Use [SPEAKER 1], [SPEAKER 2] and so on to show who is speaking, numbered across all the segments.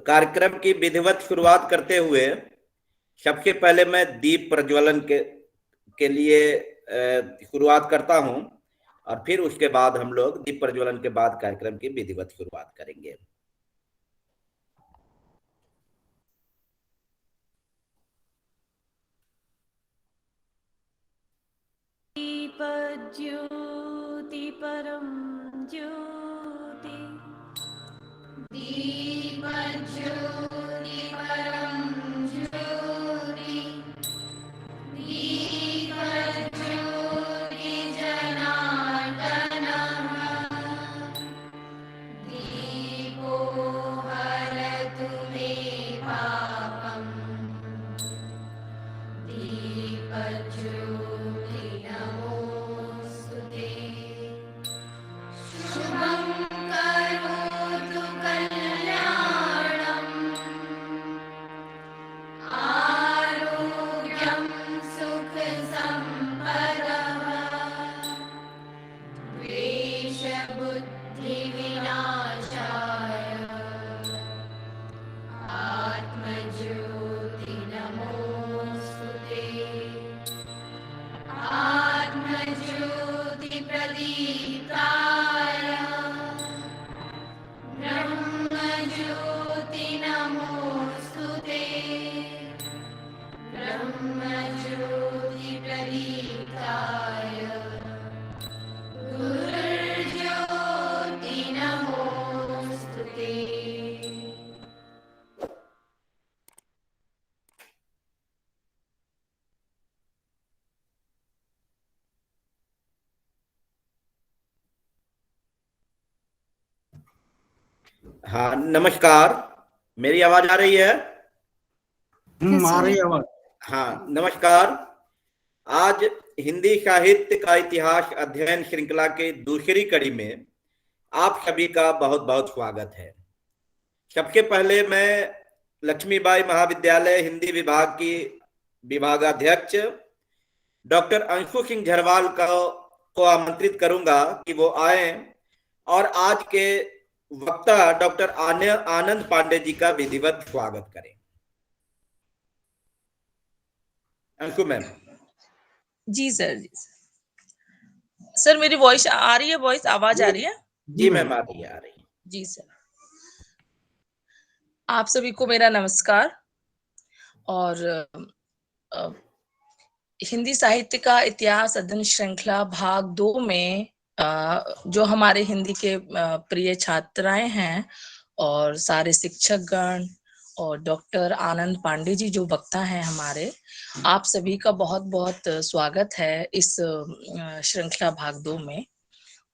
[SPEAKER 1] कार्यक्रम की विधिवत शुरुआत करते हुए सबसे पहले मैं दीप प्रज्वलन के लिए शुरुआत करता हूं, और फिर उसके बाद हम लोग दीप प्रज्वलन के बाद कार्यक्रम की विधिवत शुरुआत करेंगे।
[SPEAKER 2] दीपज्योति परम ज्योति, दीपज्योति परम ज्योति, दीपज्योति जनार्दनः, दीपो हरतु मे पापम्, दीपज्योति नमोऽस्तुते। शुभं करोतु कल्याणम्, आरोग्यं सुखसम्पदः, द्वेषबुद्धिविनाशाय आत्मज्योति नमोऽस्तुते। आत्मज्योति प्रदीप्ताय ब्रह्मज्योति नमोऽस्तुते। ब्रह्मज्योति प्रदीप्ताय गुरुर्ज्योति नमोऽस्तुते।
[SPEAKER 1] हाँ, नमस्कार। मेरी आवाज आ रही है?
[SPEAKER 3] आ रही आवाज।
[SPEAKER 1] हाँ, नमस्कार। आज हिंदी साहित्य का इतिहास अध्ययन श्रृंखला के दूसरी कड़ी में आप सभी का बहुत बहुत स्वागत है। सबसे पहले मैं लक्ष्मीबाई महाविद्यालय हिंदी विभाग की विभागाध्यक्ष डॉक्टर अंशु सिंह झरवाल को आमंत्रित करूंगा कि वो आए और आज के वक्ता डॉक्टर आनंद पांडे जी का विधिवत स्वागत करें। अंशु मैम।
[SPEAKER 4] जी सर। सर मेरी वॉइस आ रही है? वॉइस आवाज आ रही है?
[SPEAKER 1] जी मैम, आ रही है।
[SPEAKER 4] जी सर। आप सभी को मेरा नमस्कार। और हिंदी साहित्य का इतिहास अध्ययन श्रृंखला भाग 2 में जो हमारे हिंदी के प्रिय छात्राएं हैं और सारे शिक्षक गण और डॉक्टर आनंद पांडे जी जो वक्ता हैं हमारे, आप सभी का बहुत बहुत स्वागत है इस श्रृंखला भाग 2 में।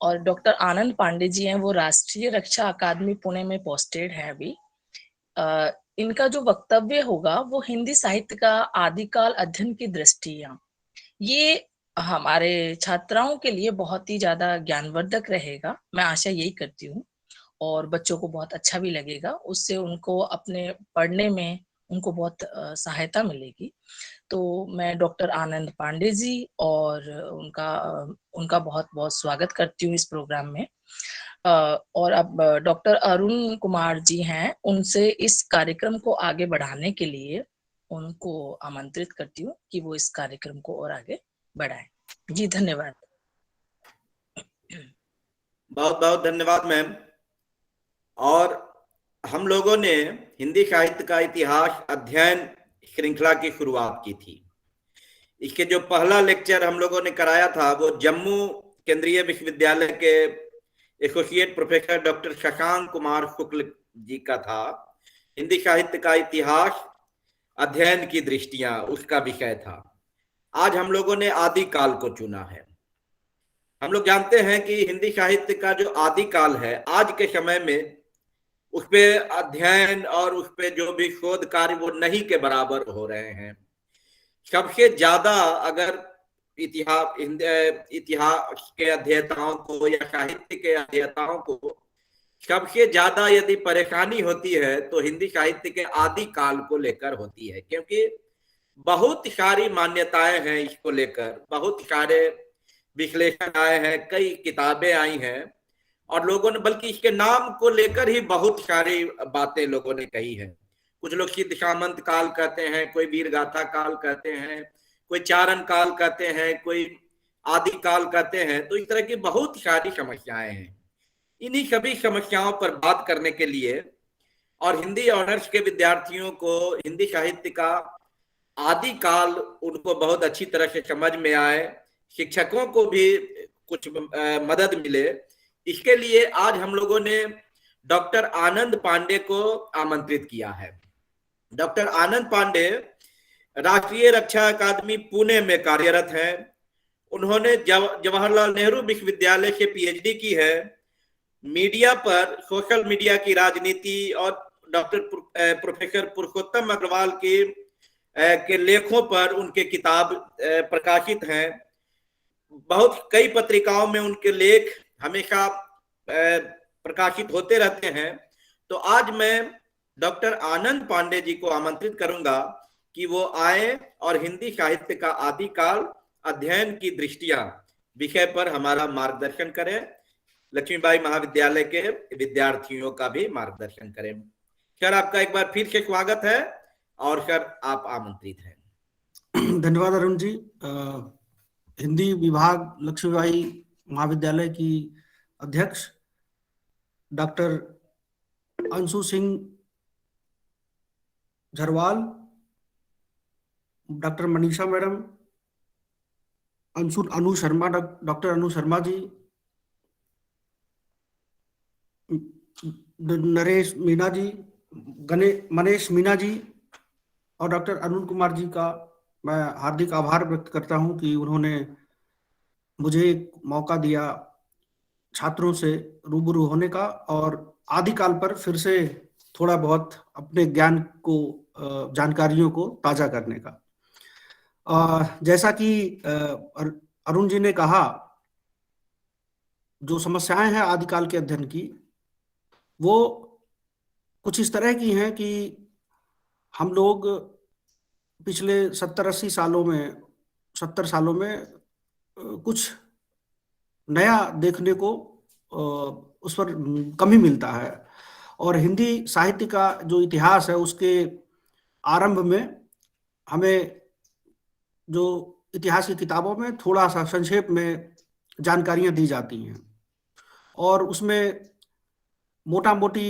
[SPEAKER 4] और डॉक्टर आनंद पांडे जी हैं, वो राष्ट्रीय रक्षा अकादमी पुणे में पोस्टेड है अभी। इनका जो वक्तव्य होगा वो हिंदी साहित्य का आदिकाल अध्ययन की दृष्टियां, ये हमारे छात्राओं के लिए बहुत ही ज्यादा ज्ञानवर्धक रहेगा। मैं आशा यही करती हूँ और बच्चों को बहुत अच्छा भी लगेगा, उससे उनको अपने पढ़ने में उनको बहुत सहायता मिलेगी। तो मैं डॉक्टर आनंद पांडे जी और उनका बहुत बहुत स्वागत करती हूँ इस प्रोग्राम में। और अब डॉक्टर अरुण कुमार जी हैं, उनसे इस कार्यक्रम को आगे बढ़ाने के लिए उनको आमंत्रित करती हूँ कि वो इस कार्यक्रम को और आगे बढ़ाएं। जी धन्यवाद।
[SPEAKER 1] बहुत बहुत धन्यवाद मैम। और हम लोगों ने हिंदी साहित्य का इतिहास अध्ययन श्रृंखला की शुरुआत की थी। इसके जो पहला लेक्चर हम लोगों ने कराया था वो जम्मू केंद्रीय विश्वविद्यालय के associate professor doctor Shashank Kumar Shukla ji का था। हिंदी साहित्य का इतिहास अध्ययन की दृष्टियां उसका विषय था। आज हम लोगों ने आदिकाल को चुना है। हम लोग जानते हैं कि हिंदी साहित्य का जो आदिकाल है आज के समय में उस पे अध्ययन और उस पे जो भी शोध कार्य वो नहीं के बराबर हो रहे हैं। सबसे ज्यादा अगर इतिहास के अध्येताओं को या साहित्य के अध्येताओं को सबसे ज्यादा यदि परेशानी होती है तो हिंदी साहित्य के आदिकाल को लेकर होती है, क्योंकि बहुत सारी मान्यताएं हैं इसको लेकर, बहुत सारे विश्लेषण आए हैं, कई किताबें आई हैं और लोगों ने बल्कि इसके नाम को लेकर ही बहुत सारी बातें लोगों ने कही है। कुछ लोग सिद्ध सामंत काल कहते हैं, कोई वीर गाथा काल कहते हैं, कोई चारण काल कहते हैं, कोई आदि काल कहते हैं। तो इस तरह की बहुत सारी समस्याएं हैं। इन्हीं सभी समस्याओं पर बात करने के लिए और हिंदी ऑनर्स के विद्यार्थियों को हिंदी साहित्य का आदि काल उनको बहुत अच्छी तरह से समझ में आए, शिक्षकों को भी कुछ मदद मिले, इसके लिए आज हम लोगों ने डॉक्टर आनंद पांडे को आमंत्रित किया है। डॉक्टर आनंद पांडे राष्ट्रीय रक्षा अकादमी पुणे में कार्यरत हैं। उन्होंने जवाहरलाल नेहरू विश्वविद्यालय से पीएचडी की है। मीडिया पर सोशल मीडिया की राजनीति और डॉक्टर प्रोफेसर पुरुषोत्तम अग्रवाल के लेखों पर उनके किताब प्रकाशित हैं। बहुत कई पत्रिकाओं में उनके लेख हमेशा प्रकाशित होते रहते हैं। तो आज मैं डॉक्टर आनंद पांडे जी को आमंत्रित करूंगा कि वो आए और हिंदी साहित्य का आदिकाल अध्ययन की दृष्टिया विषय पर हमारा मार्गदर्शन करें, लक्ष्मीबाई महाविद्यालय के विद्यार्थियों का भी मार्गदर्शन करें। सर, आपका एक बार फिर से स्वागत है और सर आप आमंत्रित हैं।
[SPEAKER 3] धन्यवाद अरुण जी। हिंदी विभाग लक्ष्मीबाई महाविद्यालय की अध्यक्ष doctor Anshu Singh Jharwal, doctor Manisha madam, Anu Sharma, doctor Anu Sharma ji, Naresh Meena ji, Manish Meena ji और डॉक्टर अरुण कुमार जी का मैं हार्दिक आभार व्यक्त करता हूं कि उन्होंने मुझे एक मौका दिया छात्रों से रूबरू होने का और आदिकाल पर फिर से थोड़ा बहुत अपने ज्ञान को, जानकारियों को ताजा करने का। जैसा कि अरुण जी ने कहा, जो समस्याएं हैं आदिकाल के अध्ययन की, वो कुछ इस तरह की हैं कि हम लोग पिछले 70-80 सालों में, 70 सालों में कुछ नया देखने को उस पर कम ही मिलता है। और हिंदी साहित्य का जो इतिहास है उसके आरंभ में हमें जो इतिहास की किताबों में थोड़ा सा संक्षेप में जानकारियां दी जाती हैं और उसमें मोटा मोटी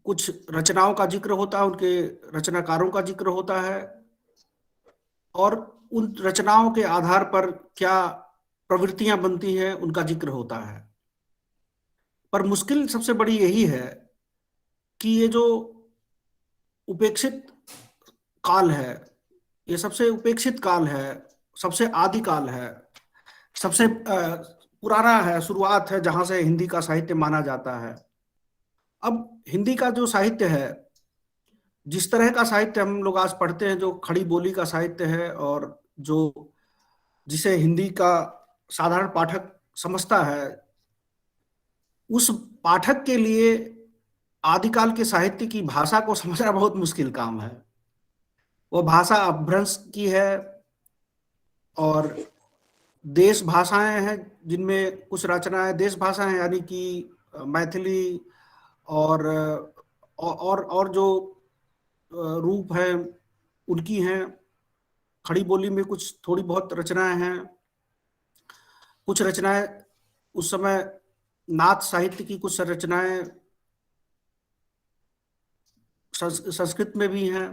[SPEAKER 3] कुछ रचनाओं का जिक्र होता है, उनके रचनाकारों का जिक्र होता है और उन रचनाओं के आधार पर क्या प्रवृत्तियां बनती हैं उनका जिक्र होता है। पर मुश्किल सबसे बड़ी यही है कि ये जो उपेक्षित काल है, ये सबसे उपेक्षित काल है, सबसे आदि काल है, सबसे पुराना है, शुरुआत है जहां से हिंदी का साहित्य माना जाता है। अब हिंदी का जो साहित्य है, जिस तरह का साहित्य हम लोग आज पढ़ते हैं, जो खड़ी बोली का साहित्य है और जो जिसे हिंदी का साधारण पाठक समझता है, उस पाठक के लिए आदिकाल के साहित्य की भाषा को समझना बहुत मुश्किल काम है। वो भाषा अपभ्रंश की है और देश भाषाएं हैं जिनमें कुछ रचनाएं देश भाषाएं यानी कि मैथिली और जो रूप है उनकी हैं। खड़ी बोली में कुछ थोड़ी बहुत रचनाएं हैं। कुछ रचनाएं उस समय नाथ साहित्य की कुछ रचनाएं संस्कृत में भी हैं।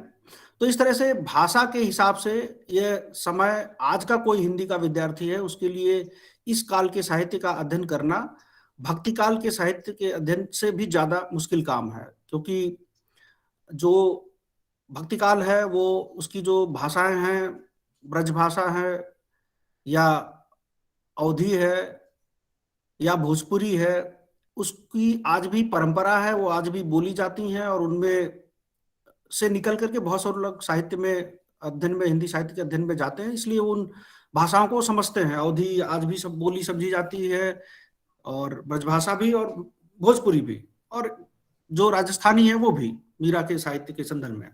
[SPEAKER 3] तो इस तरह से भाषा के हिसाब से यह समय, आज का कोई हिंदी का विद्यार्थी है उसके लिए इस काल के साहित्य का अध्ययन करना भक्ति काल के साहित्य के अध्ययन से भी ज्यादा मुश्किल काम है, क्योंकि जो भक्ति काल है वो उसकी जो भाषाएं हैं, ब्रज भाषा है या अवधी है या भोजपुरी है, उसकी आज भी परंपरा है, वो आज भी बोली जाती हैं और उनमें से निकल करके बहुत सारे लोग साहित्य में अध्ययन में, हिंदी साहित्य के अध्ययन में जाते हैं, इसलिए उन भाषाओं को समझते हैं। अवधी आज भी सब बोली समझी जाती है और ब्रजभाषा भी और भोजपुरी भी, और जो राजस्थानी है वो भी मीरा के साहित्य के संदर्भ में।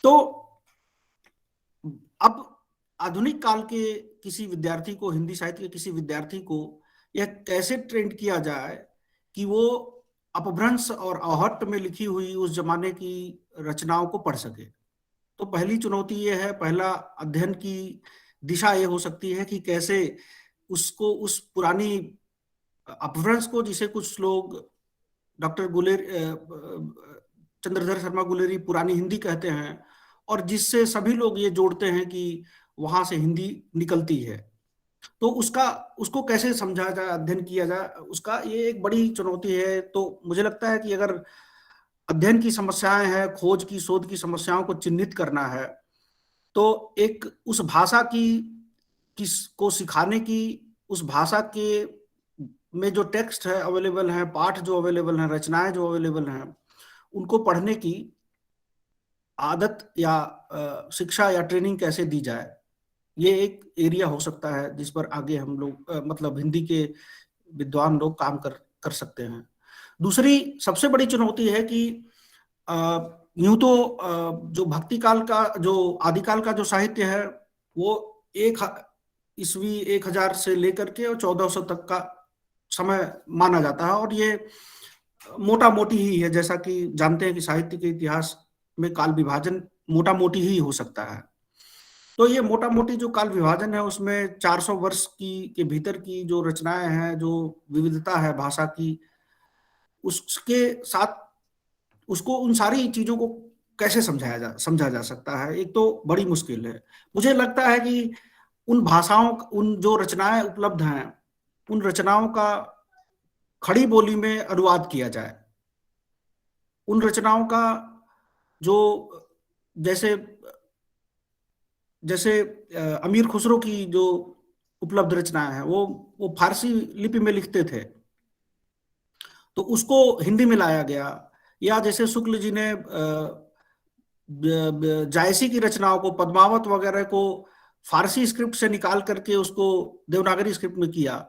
[SPEAKER 3] तो अब आधुनिक काल के किसी विद्यार्थी को, हिंदी साहित्य के किसी विद्यार्थी को यह कैसे ट्रेंड किया जाए कि वो अपभ्रंश और आहट में लिखी हुई उस जमाने की रचनाओं को पढ़ सके। तो पहली चुनौती ये है, पहला अध्ययन की दिशा ये हो सकती है कि कैसे उसको, उस पुरानी अपभ्रंश को, जिसे कुछ लोग डॉक्टर चंद्रधर शर्मा गुलेरी पुरानी हिंदी कहते हैं, और जिससे सभी लोग ये जोड़ते हैं कि वहां से हिंदी निकलती है, तो उसको कैसे समझा जाए, अध्ययन किया जाए, उसका ये एक बड़ी चुनौती है। तो मुझे लगता है कि अगर अध्ययन की समस्याएं हैं, खोज की, शोध की समस्याओं को चिन्हित करना है, तो एक उस भाषा को सिखाने की, उस भाषा के में जो टेक्स्ट है अवेलेबल हैं, पाठ जो अवेलेबल हैं, रचनाएं जो अवेलेबल हैं, उनको पढ़ने की आदत या शिक्षा या ट्रेनिंग कैसे दी जाए, ये एक एरिया हो सकता है जिस पर आगे हम लोग मतलब हिंदी के विद्वान लोग काम कर सकते हैं। दूसरी सबसे बड़ी चुनौती है कि यूं तो जो भक्ति काल का, जो आदिकाल का जो साहित्य है, वो ईस्वी 1000 से लेकर के और 1400 तक का समय माना जाता है, और ये मोटा मोटी ही है। जैसा कि जानते हैं कि साहित्य के इतिहास में काल विभाजन मोटा मोटी ही हो सकता है। तो ये मोटा मोटी जो काल विभाजन है, उसमें 400 वर्ष के भीतर की जो रचनाएं हैं, जो विविधता है भाषा की, उसके साथ उसको, उन सारी चीजों को कैसे समझा जा सकता है, एक तो बड़ी मुश्किल है। मुझे लगता है कि उन भाषाओं, उन जो रचनाएं उपलब्ध हैं, उन रचनाओं का खड़ी बोली में अनुवाद किया जाए। उन रचनाओं का जो, जैसे जैसे अमीर खुसरो की जो उपलब्ध रचनाएं हैं, वो फारसी लिपि में लिखते थे, तो उसको हिंदी में लाया गया। या जैसे शुक्ल जी ने जायसी की रचनाओं को, पद्मावत वगैरह को फारसी स्क्रिप्ट से निकाल करके उसको देवनागरी स्क्रिप्ट में किया।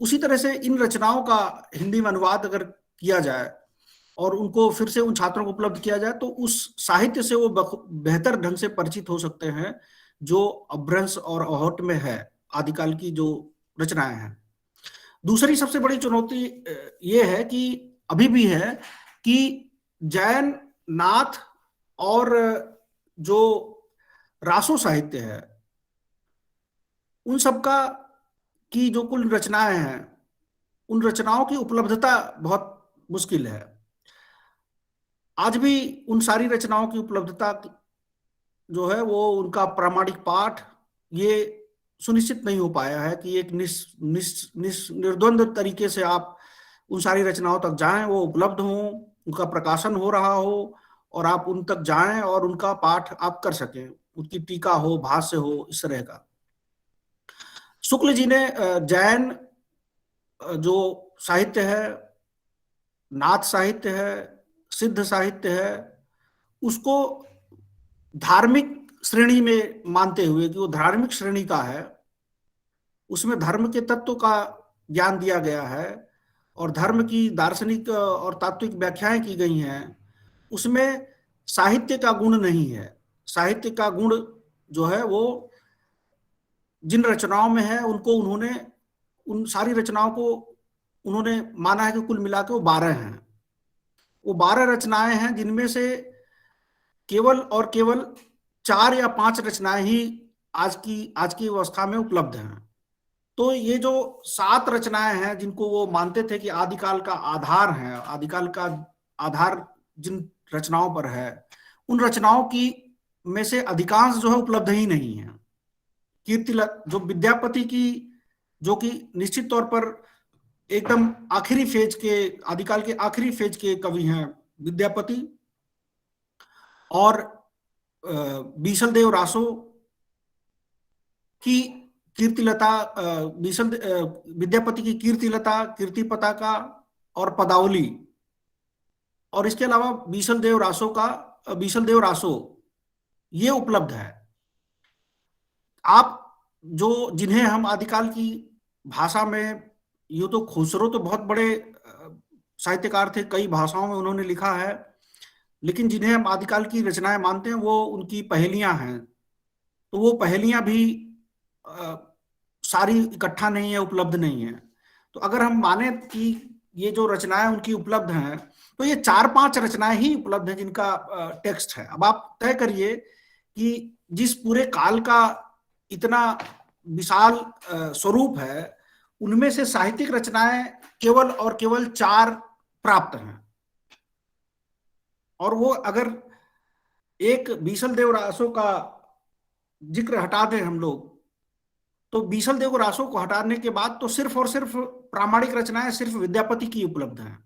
[SPEAKER 3] उसी तरह से इन रचनाओं का हिंदी में अनुवाद अगर किया जाए और उनको फिर से उन छात्रों को उपलब्ध किया जाए, तो उस साहित्य से वो बेहतर ढंग से परिचित हो सकते हैं जो अपभ्रंश और आहट में है, आदिकाल की जो रचनाएं हैं। दूसरी सबसे बड़ी चुनौती ये है कि अभी भी है कि जैन, नाथ और जो रासो साहित्य है, उन सबका की जो कुल रचनाएं हैं, उन रचनाओं की उपलब्धता बहुत मुश्किल है। आज भी उन सारी रचनाओं की उपलब्धता जो है, वो उनका प्रामाणिक पाठ ये सुनिश्चित नहीं हो पाया है कि एक निर्द्वंद तरीके से आप उन सारी रचनाओं तक जाएं, वो उपलब्ध हों, उनका प्रकाशन हो रहा हो, और आप उन तक जाएं और उनका पाठ आप कर सकें, उनकी टीका हो, भाष्य हो, इस तरह का। शुक्ल जी ने जैन जो साहित्य है, नाथ साहित्य है, सिद्ध साहित्य है, उसको धार्मिक श्रेणी में मानते हुए कि वो धार्मिक श्रेणी का है, उसमें धर्म के तत्व का ज्ञान दिया गया है और धर्म की दार्शनिक और तात्विक व्याख्याएं की गई हैं, उसमें साहित्य का गुण नहीं है। साहित्य का गुण जो है वो जिन रचनाओं में है, उनको उन्होंने, उन सारी रचनाओं को उन्होंने माना है कि कुल मिला के वो 12 हैं। वो 12 रचनाएं हैं जिनमें से केवल और केवल 4 या 5 रचनाएं ही आज की अवस्था में उपलब्ध हैं। तो ये जो 7 रचनाएं हैं जिनको वो मानते थे कि आदिकाल का आधार है, आदिकाल का आधार जिन रचनाओं पर है, उन रचनाओं की में से अधिकांश जो है उपलब्ध ही नहीं है। जो विद्यापति की, जो कि निश्चित तौर पर एकदम आखिरी फेज के, आदिकाल के आखिरी फेज के कवि हैं विद्यापति, और बीसल देव रासो की कीर्तिलता, विद्यापति की कीर्तिलता, कीर्ति पताका और पदावली, और इसके अलावा बीसल देव रासो ये उपलब्ध है। आप जिन्हें हम आदिकाल की भाषा में, यूं तो खुसरो तो बहुत बड़े साहित्यकार थे, कई भाषाओं में उन्होंने लिखा है, लेकिन जिन्हें हम आदिकाल की रचनाएं मानते हैं वो उनकी पहेलियां हैं। तो वो पहेलियां भी सारी इकट्ठा नहीं है, उपलब्ध नहीं है। तो अगर हम माने कि ये जो रचनाएं उनकी उपलब्ध हैं, तो ये 4-5 रचनाएं ही उपलब्ध हैं जिनका टेक्स्ट है। अब आप तय करिए कि जिस पूरे काल का इतना विशाल स्वरूप है, उनमें से साहित्यिक रचनाएं केवल और केवल 4 प्राप्त हैं। और वो अगर एक बीसल देव रासो का जिक्र हटा दें हम लोग, तो बीसल देव रासो को हटाने के बाद तो सिर्फ और सिर्फ प्रामाणिक रचनाएं सिर्फ विद्यापति की उपलब्ध हैं।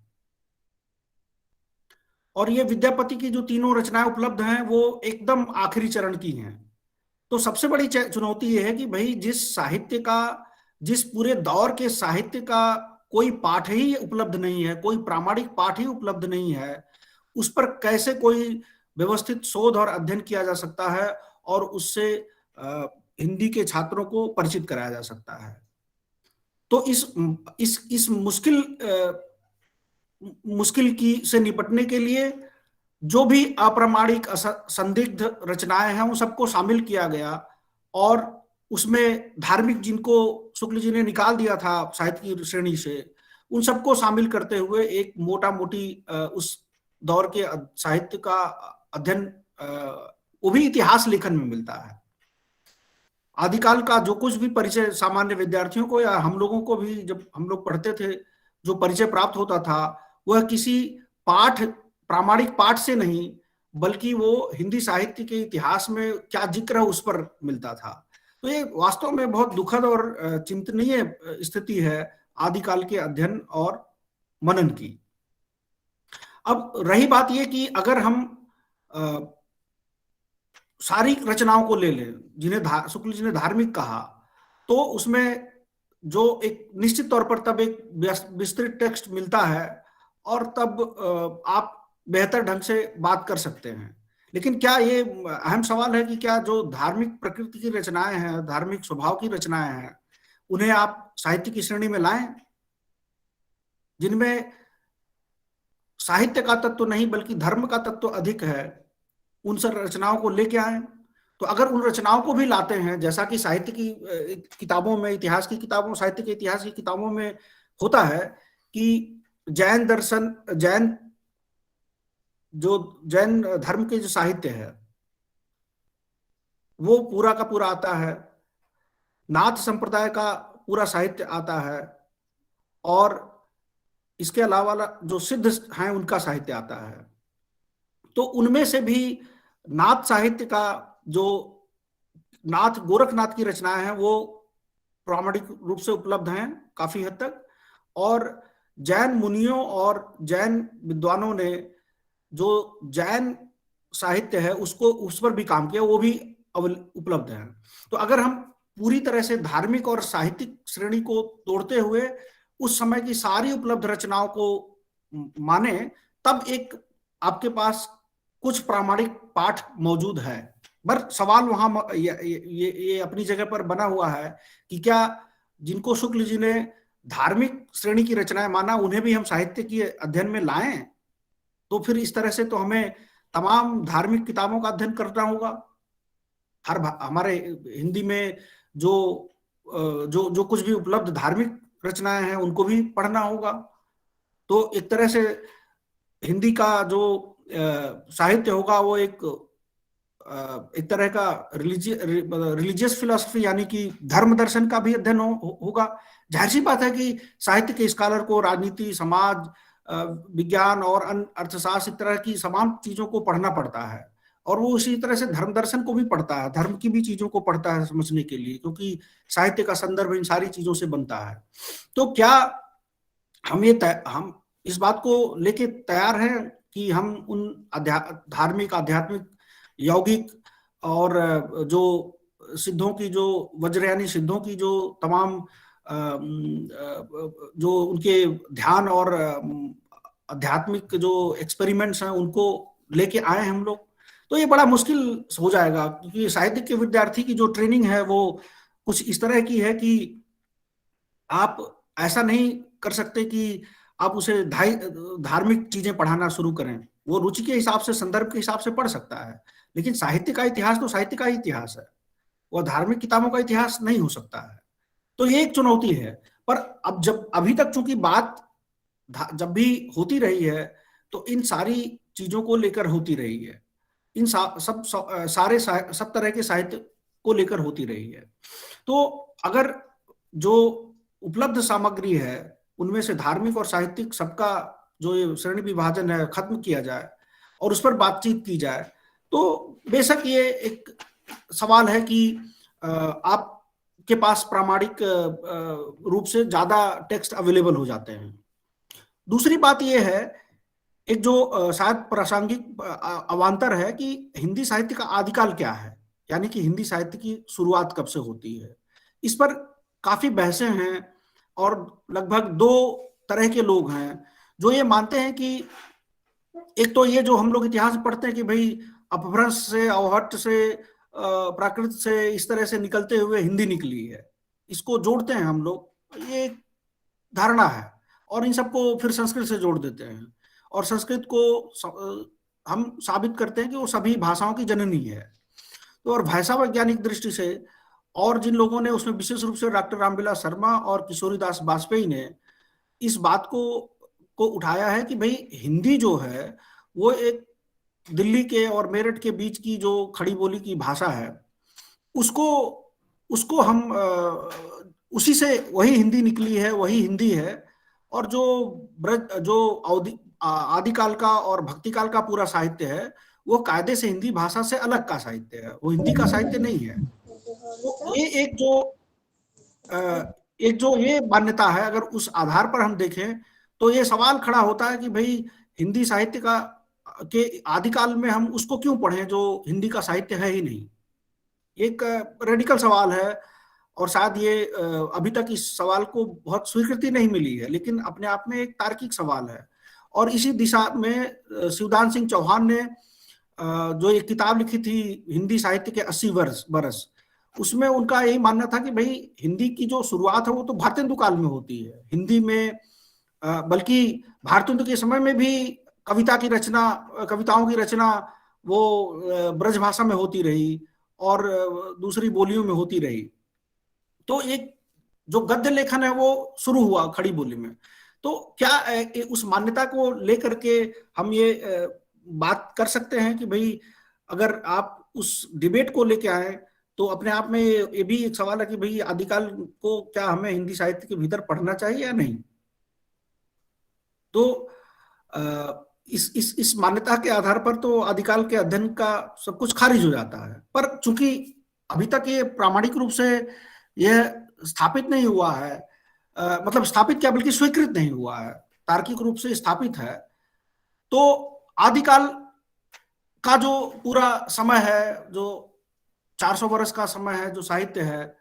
[SPEAKER 3] और ये विद्यापति की जो तीनों रचनाएं उपलब्ध हैं वो एकदम आखिरी चरण की हैं। तो सबसे बड़ी चुनौती ये है कि भाई जिस साहित्य का, जिस पूरे दौर के साहित्य का कोई पाठ ही उपलब्ध नहीं है, कोई प्रामाणिक पाठ ही उपलब्ध नहीं है, उस पर कैसे कोई व्यवस्थित शोध और अध्ययन किया जा सकता है और उससे हिंदी के छात्रों को परिचित कराया जा सकता है। तो इस मुश्किल की से निपटने के लिए जो भी अप्रामाणिक संदिग्ध रचनाएं हैं उन सबको शामिल किया गया, और उसमें धार्मिक जिनको शुक्ल जी ने निकाल दिया था साहित्य की श्रेणी से, उन सबको शामिल करते हुए एक मोटा मोटी उस दौर के साहित्य का अध्ययन, वो भी इतिहास लेखन में मिलता है। आदिकाल का जो कुछ भी परिचय सामान्य विद्यार्थियों को या हम लोगों को भी जब हम लोग पढ़ते थे जो परिचय प्राप्त होता था, वह किसी पाठ, प्रामाणिक पाठ से नहीं, बल्कि वो हिंदी साहित्य के इतिहास में क्या जिक्र है उस पर मिलता था। तो ये वास्तव में बहुत दुखद और चिंतनीय स्थिति है आदिकाल के अध्ययन और मनन की। अब रही बात ये कि अगर हम सारी रचनाओं को ले लें जिन्हें शुक्ल जी ने धार्मिक कहा, तो उसमें जो एक निश्चित तौर पर तब एक विस्तृत टेक्स्ट मिलता है और तब आप बेहतर ढंग से बात कर सकते हैं। लेकिन क्या ये अहम सवाल है कि क्या जो धार्मिक प्रकृति की रचनाएं हैं, धार्मिक स्वभाव की रचनाएं हैं, उन्हें आप साहित्य की श्रेणी में लाएं, जिनमें साहित्य का तत्व नहीं बल्कि धर्म का तत्व अधिक है, उन सब रचनाओं को लेके आए। तो अगर उन रचनाओं को भी लाते हैं, जैसा कि साहित्य की किताबों में, इतिहास की किताबों, साहित्य के इतिहास की किताबों में होता है कि जैन दर्शन, जैन धर्म के जो साहित्य है वो पूरा का पूरा आता है, नाथ संप्रदाय का पूरा साहित्य आता है, और इसके अलावा जो सिद्ध हैं उनका साहित्य आता है। तो उनमें से भी नाथ साहित्य का, जो नाथ गोरखनाथ की रचनाएं हैं, वो प्रामाणिक रूप से उपलब्ध हैं काफी हद तक, और जैन मुनियों और जैन विद्वानों ने जो जैन साहित्य है उसको, उस पर भी काम किया, वो भी उपलब्ध है। तो अगर हम पूरी तरह से धार्मिक और साहित्यिक श्रेणी को तोड़ते हुए उस समय की सारी उपलब्ध रचनाओं को माने, तब एक आपके पास कुछ प्रामाणिक पाठ मौजूद है। पर सवाल वहां ये अपनी जगह पर बना हुआ है कि क्या जिनको शुक्ल जी ने धार्मिक श्रेणी की रचनाएं माना, उन्हें भी हम साहित्य के अध्ययन में लाएं? तो फिर इस तरह से तो हमें तमाम धार्मिक किताबों का अध्ययन करना होगा। हमारे हिंदी में जो कुछ भी उपलब्ध धार्मिक रचनाएं हैं उनको भी पढ़ना होगा। तो एक तरह से हिंदी का जो साहित्य होगा वो एक तरह का रिलीजियस फिलॉसफी यानी कि धर्म दर्शन का भी अध्ययन होगा। जाहिर सी बात है कि साहित्य के स्कॉलर को राजनीति, समाज विज्ञान और अर्थशास्त्र, इस तरह की तमाम चीजों को पढ़ना पड़ता है, और वो उसी तरह से धर्म दर्शन को भी पढ़ता है, धर्म की भी चीजों को पढ़ता है समझने के लिए, क्योंकि साहित्य का संदर्भ इन सारी चीजों से बनता है। तो क्या हम इस बात को लेके तैयार हैं कि हम उन धार्मिक, आध्यात्मिक, यौगिक और जो सिद्धों की, जो वज्रयानी सिद्धों की जो तमाम जो उनके ध्यान और आध्यात्मिक जो एक्सपेरिमेंट्स हैं उनको लेके आए हम लोग? तो ये बड़ा मुश्किल हो जाएगा, क्योंकि साहित्य के विद्यार्थी की जो ट्रेनिंग है वो कुछ इस तरह की है कि आप ऐसा नहीं कर सकते कि आप उसे धार्मिक चीजें पढ़ाना शुरू करें। वो रुचि के हिसाब से, संदर्भ के हिसाब से पढ़ सकता है, लेकिन साहित्य का इतिहास तो साहित्य का इतिहास है, वो धार्मिक किताबों का इतिहास नहीं हो सकता है। तो ये एक चुनौती है। पर अब जब अभी तक चूंकि बात जब भी होती रही है तो इन सारी चीजों को लेकर होती रही है, इन सब तरह के साहित्य को लेकर होती रही है। तो अगर जो उपलब्ध सामग्री है उनमें से धार्मिक और साहित्यिक सबका जो ये श्रेणी विभाजन है खत्म किया जाए और उस पर बातचीत की जाए, तो बेशक ये एक सवाल है कि आपके पास प्रामाणिक रूप से ज्यादा टेक्स्ट अवेलेबल हो जाते हैं। दूसरी बात ये है, एक जो शायद प्रासंगिक अवांतर है कि हिंदी साहित्य का आदिकाल क्या है, यानी कि हिंदी साहित्य की शुरुआत कब से होती है। इस पर काफी बहसें हैं और लगभग दो तरह के लोग हैं जो ये मानते हैं कि एक तो ये जो हम लोग इतिहास पढ़ते हैं कि भाई अपभ्रंश से, अवहट्ट से, प्राकृत से, इस तरह से निकलते हुए हिंदी निकली है, इसको जोड़ते हैं हम लोग, ये एक धारणा है। और इन सबको फिर संस्कृत से जोड़ देते हैं और संस्कृत को हम साबित करते हैं कि वो सभी भाषाओं की जननी है। तो और भाषा वैज्ञानिक दृष्टि से, और जिन लोगों ने उसमें विशेष रूप से डॉक्टर रामविलास शर्मा और किशोरीदास वाजपेयी ने इस बात को उठाया है कि भाई हिंदी जो है वो एक दिल्ली और मेरठ के बीच की जो खड़ी बोली की भाषा है, उसको हम उसी से वही हिंदी निकली है, वही हिंदी है। और जो आदिकाल का और भक्तिकाल का पूरा साहित्य है वो कायदे से हिंदी भाषा से अलग का साहित्य है, वो हिंदी का साहित्य नहीं है। तो ये एक जो ये मान्यता है, अगर उस आधार पर हम देखें तो ये सवाल खड़ा होता है कि भाई हिंदी साहित्य के आदिकाल में हम उसको क्यों पढ़ें जो हिंदी का साहित्य है ही नहीं। एक रेडिकल सवाल है और शायद ये अभी तक इस सवाल को बहुत स्वीकृति नहीं मिली है, लेकिन अपने आप में एक तार्किक सवाल है। और इसी दिशा में शिवदान सिंह चौहान ने जो एक किताब लिखी थी हिंदी साहित्य के 80 बरस, उसमें उनका यही मानना था कि भाई हिंदी की जो शुरुआत है वो तो भारतेंदु काल में होती है हिंदी में, बल्कि भारतेंदु के समय में भी कविताओं की रचना वो ब्रज भाषा में होती रही और दूसरी बोलियों में होती रही। तो एक जो गद्य लेखन है वो शुरू हुआ खड़ी बोली में। तो क्या उस मान्यता को लेकर के हम ये बात कर सकते हैं कि भाई अगर आप उस डिबेट को लेके आए तो अपने आप में ये भी एक सवाल है कि भाई आदिकाल को क्या हमें हिंदी साहित्य के भीतर पढ़ना चाहिए या नहीं। तो इस मान्यता के आधार पर तो आदिकाल के अध्ययन का सब कुछ खारिज हो जाता है। पर चूंकि अभी तक ये प्रामाणिक रूप से यह स्थापित नहीं हुआ है, मतलब स्थापित क्या बल्कि स्वीकृत नहीं हुआ है, तार्किक रूप से स्थापित है, तो आदिकाल का जो पूरा समय है, जो 400 वर्ष का समय है, जो साहित्य है,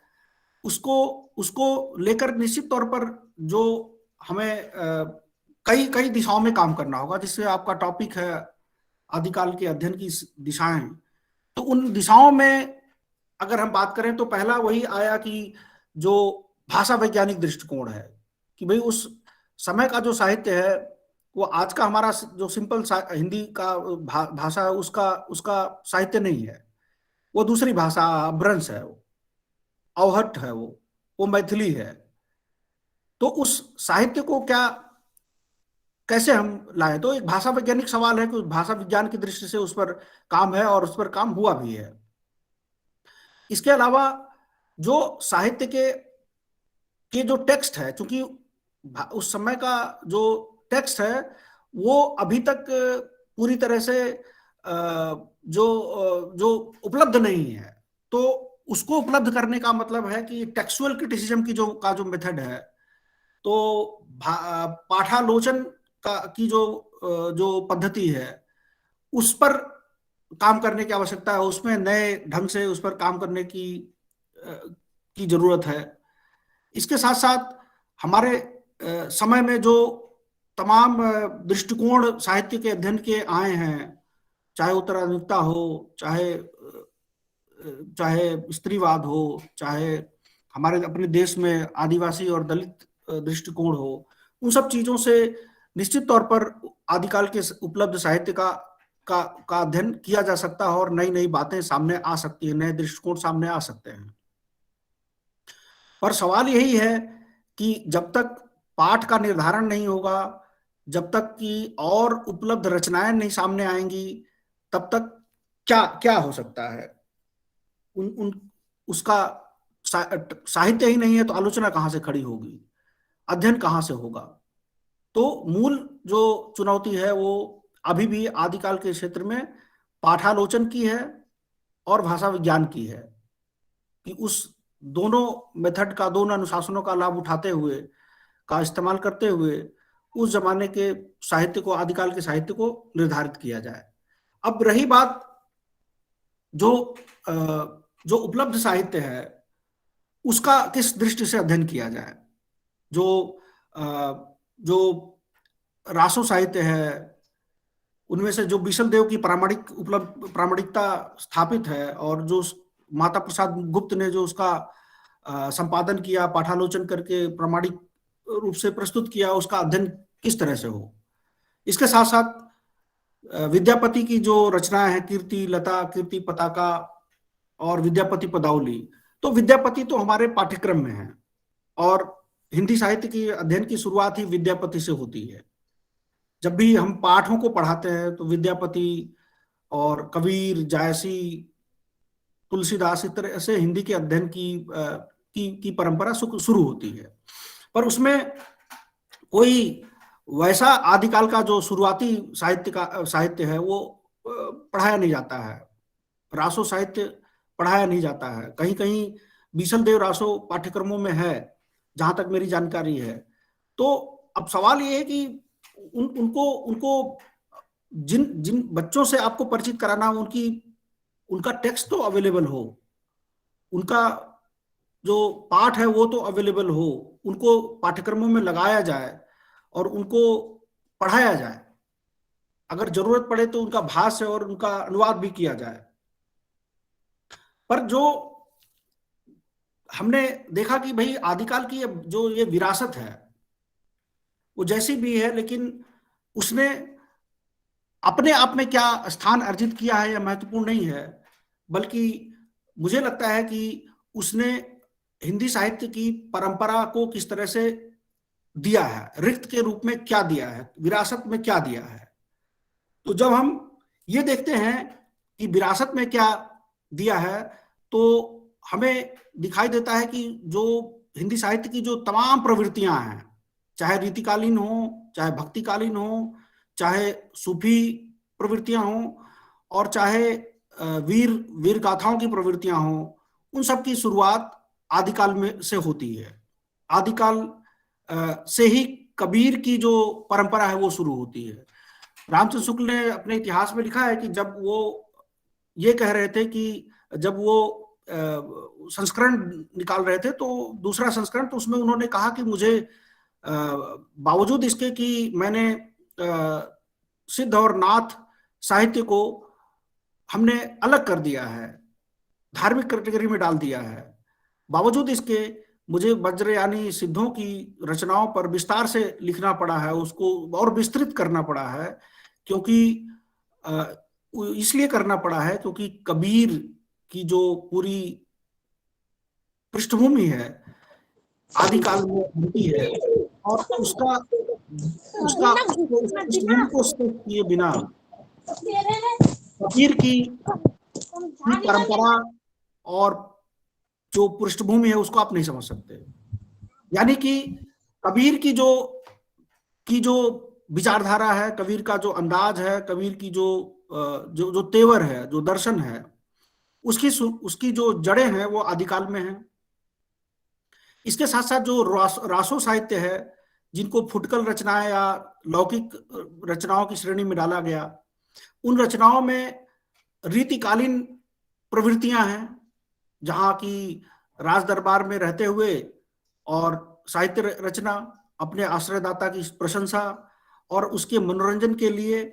[SPEAKER 3] उसको लेकर निश्चित तौर पर जो हमें कई दिशाओं में काम करना होगा। जिससे आपका टॉपिक है आदिकाल के अध्ययन की दिशाएं, तो उन दिशाओं में अगर हम बात करें तो पहला वही आया कि जो भाषा वैज्ञानिक दृष्टिकोण है कि भाई उस समय का जो साहित्य है वो आज का हमारा जो सिंपल हिंदी का भाषा है उसका साहित्य नहीं है, वो दूसरी भाषा अपभ्रंश है, वो अवहट्ट है, वो मैथिली है। तो उस साहित्य को कैसे हम लाए, तो एक भाषा वैज्ञानिक सवाल है कि भाषा विज्ञान की दृष्टि से उस पर काम है और उस पर काम हुआ भी है। इसके अलावा जो साहित्य के जो टेक्स्ट है, क्योंकि उस समय का जो टेक्स्ट है वो अभी तक पूरी तरह से जो उपलब्ध नहीं है, तो उसको उपलब्ध करने का मतलब है कि टेक्सुअल क्रिटिसिज्म की जो मेथड है, तो पाठालोचन की जो पद्धति है उस पर काम करने की आवश्यकता है, उसमें नए ढंग से उस पर काम करने की जरूरत है। इसके साथ साथ हमारे समय में जो तमाम दृष्टिकोण साहित्य के अध्ययन के आए हैं, चाहे उत्तराधुनिकता हो, चाहे स्त्रीवाद हो, चाहे हमारे अपने देश में आदिवासी और दलित दृष्टिकोण हो, उन सब चीजों से निश्चित तौर पर आदिकाल के उपलब्ध साहित्य का अध्ययन किया जा सकता है और नई नई बातें सामने आ सकती है, नए दृष्टिकोण सामने आ सकते हैं। पर सवाल यही है कि जब तक पाठ का निर्धारण नहीं होगा, जब तक कि और उपलब्ध रचनाएं नहीं सामने आएंगी, तब तक क्या क्या हो सकता है? उन उन उसका साहित्य ही नहीं है तो आलोचना कहाँ से खड़ी होगी, अध्ययन कहाँ से होगा? तो मूल जो चुनौती है वो अभी भी आदिकाल के क्षेत्र में पाठालोचन की है और भाषा विज्ञान की है, कि उस दोनों मेथड का, दोनों अनुशासनों का लाभ उठाते हुए, का इस्तेमाल करते हुए उस जमाने के साहित्य को, आदिकाल के साहित्य को निर्धारित किया जाए। अब रही बात जो जो उपलब्ध साहित्य है उसका किस दृष्टि से अध्ययन किया जाए। जो जो रासो साहित्य है, उनमें से जो बीसल देव की प्रामाणिकता स्थापित है, और जो माता प्रसाद गुप्त ने जो उसका संपादन किया, पाठालोचन करके प्रामाणिक रूप से प्रस्तुत किया, उसका अध्ययन किस तरह से हो। इसके साथ साथ विद्यापति की जो रचनाएं हैं, कीर्ति लता, कीर्ति पताका और विद्यापति पदावली, तो विद्यापति तो हमारे पाठ्यक्रम में है, और हिंदी साहित्य की अध्ययन की शुरुआत ही विद्यापति से होती है। जब भी हम पाठों को पढ़ाते हैं तो विद्यापति और कबीर, जायसी, तुलसीदास, इस तरह से हिंदी के अध्ययन की परंपरा शुरू होती है। पर उसमें कोई वैसा आदिकाल का जो शुरुआती साहित्य है वो पढ़ाया नहीं जाता है, रासो साहित्य पढ़ाया नहीं जाता है। कहीं कहीं बीसल देव रासो पाठ्यक्रमों में है, जहां तक मेरी जानकारी है। तो अब सवाल ये है कि उनको जिन जिन बच्चों से आपको परिचित कराना, उनका टेक्स्ट तो अवेलेबल हो, उनका जो पाठ है वो तो अवेलेबल हो, उनको पाठ्यक्रमों में लगाया जाए और उनको पढ़ाया जाए। अगर जरूरत पड़े तो उनका भाष्य और उनका अनुवाद भी किया जाए। पर जो हमने देखा कि भाई आदिकाल की जो ये विरासत है वो जैसी भी है, लेकिन उसने अपने आप में क्या स्थान अर्जित किया है यह महत्वपूर्ण नहीं है, बल्कि मुझे लगता है कि उसने हिंदी साहित्य की परंपरा को किस तरह से दिया है, रिक्त के रूप में क्या दिया है, विरासत में क्या दिया है। तो जब हम ये देखते हैं कि विरासत में क्या दिया है, तो हमें दिखाई देता है कि जो हिंदी साहित्य की जो तमाम प्रवृत्तियां हैं, चाहे रीतिकालीन हो, चाहे भक्तिकालीन हो, चाहे सूफी प्रवृत्तियां हो, और चाहे वीर गाथाओं की प्रवृत्तियां हो, उन सब की शुरुआत आदिकाल में से होती है। आदिकाल से ही कबीर की जो परंपरा है वो शुरू होती है। रामचंद्र शुक्ल ने अपने इतिहास में लिखा है कि जब वो ये कह रहे थे कि जब वो संस्करण निकाल रहे थे, तो दूसरा संस्करण, तो उसमें उन्होंने कहा कि मुझे बावजूद इसके कि मैंने सिद्ध और नाथ साहित्य को हमने अलग कर दिया है, धार्मिक कैटेगरी में डाल दिया है, बावजूद इसके मुझे वज्र यानी सिद्धों की रचनाओं पर विस्तार से लिखना पड़ा है, उसको और विस्तृत करना पड़ा है, क्योंकि इसलिए करना पड़ा है क्योंकि कबीर की जो पूरी पृष्ठभूमि है आदिकाल में होती है, और उसका पृष्ठभूमि को स्पर्श किए बिना कबीर की परंपरा और जो पृष्ठभूमि है उसको आप नहीं समझ सकते। यानी कि कबीर की जो विचारधारा है, कबीर का जो अंदाज है, कबीर की जो तेवर है, जो दर्शन है, उसकी जो जड़ें हैं वो आदिकाल में हैं। इसके साथ साथ जो रासो साहित्य है, जिनको फुटकल रचनाएं या लौकिक रचनाओं की श्रेणी में डाला गया, उन रचनाओं में रीतिकालीन प्रवृत्तियां हैं, जहां की राज दरबार में रहते हुए और साहित्य रचना, अपने आश्रयदाता की प्रशंसा और उसके मनोरंजन के लिए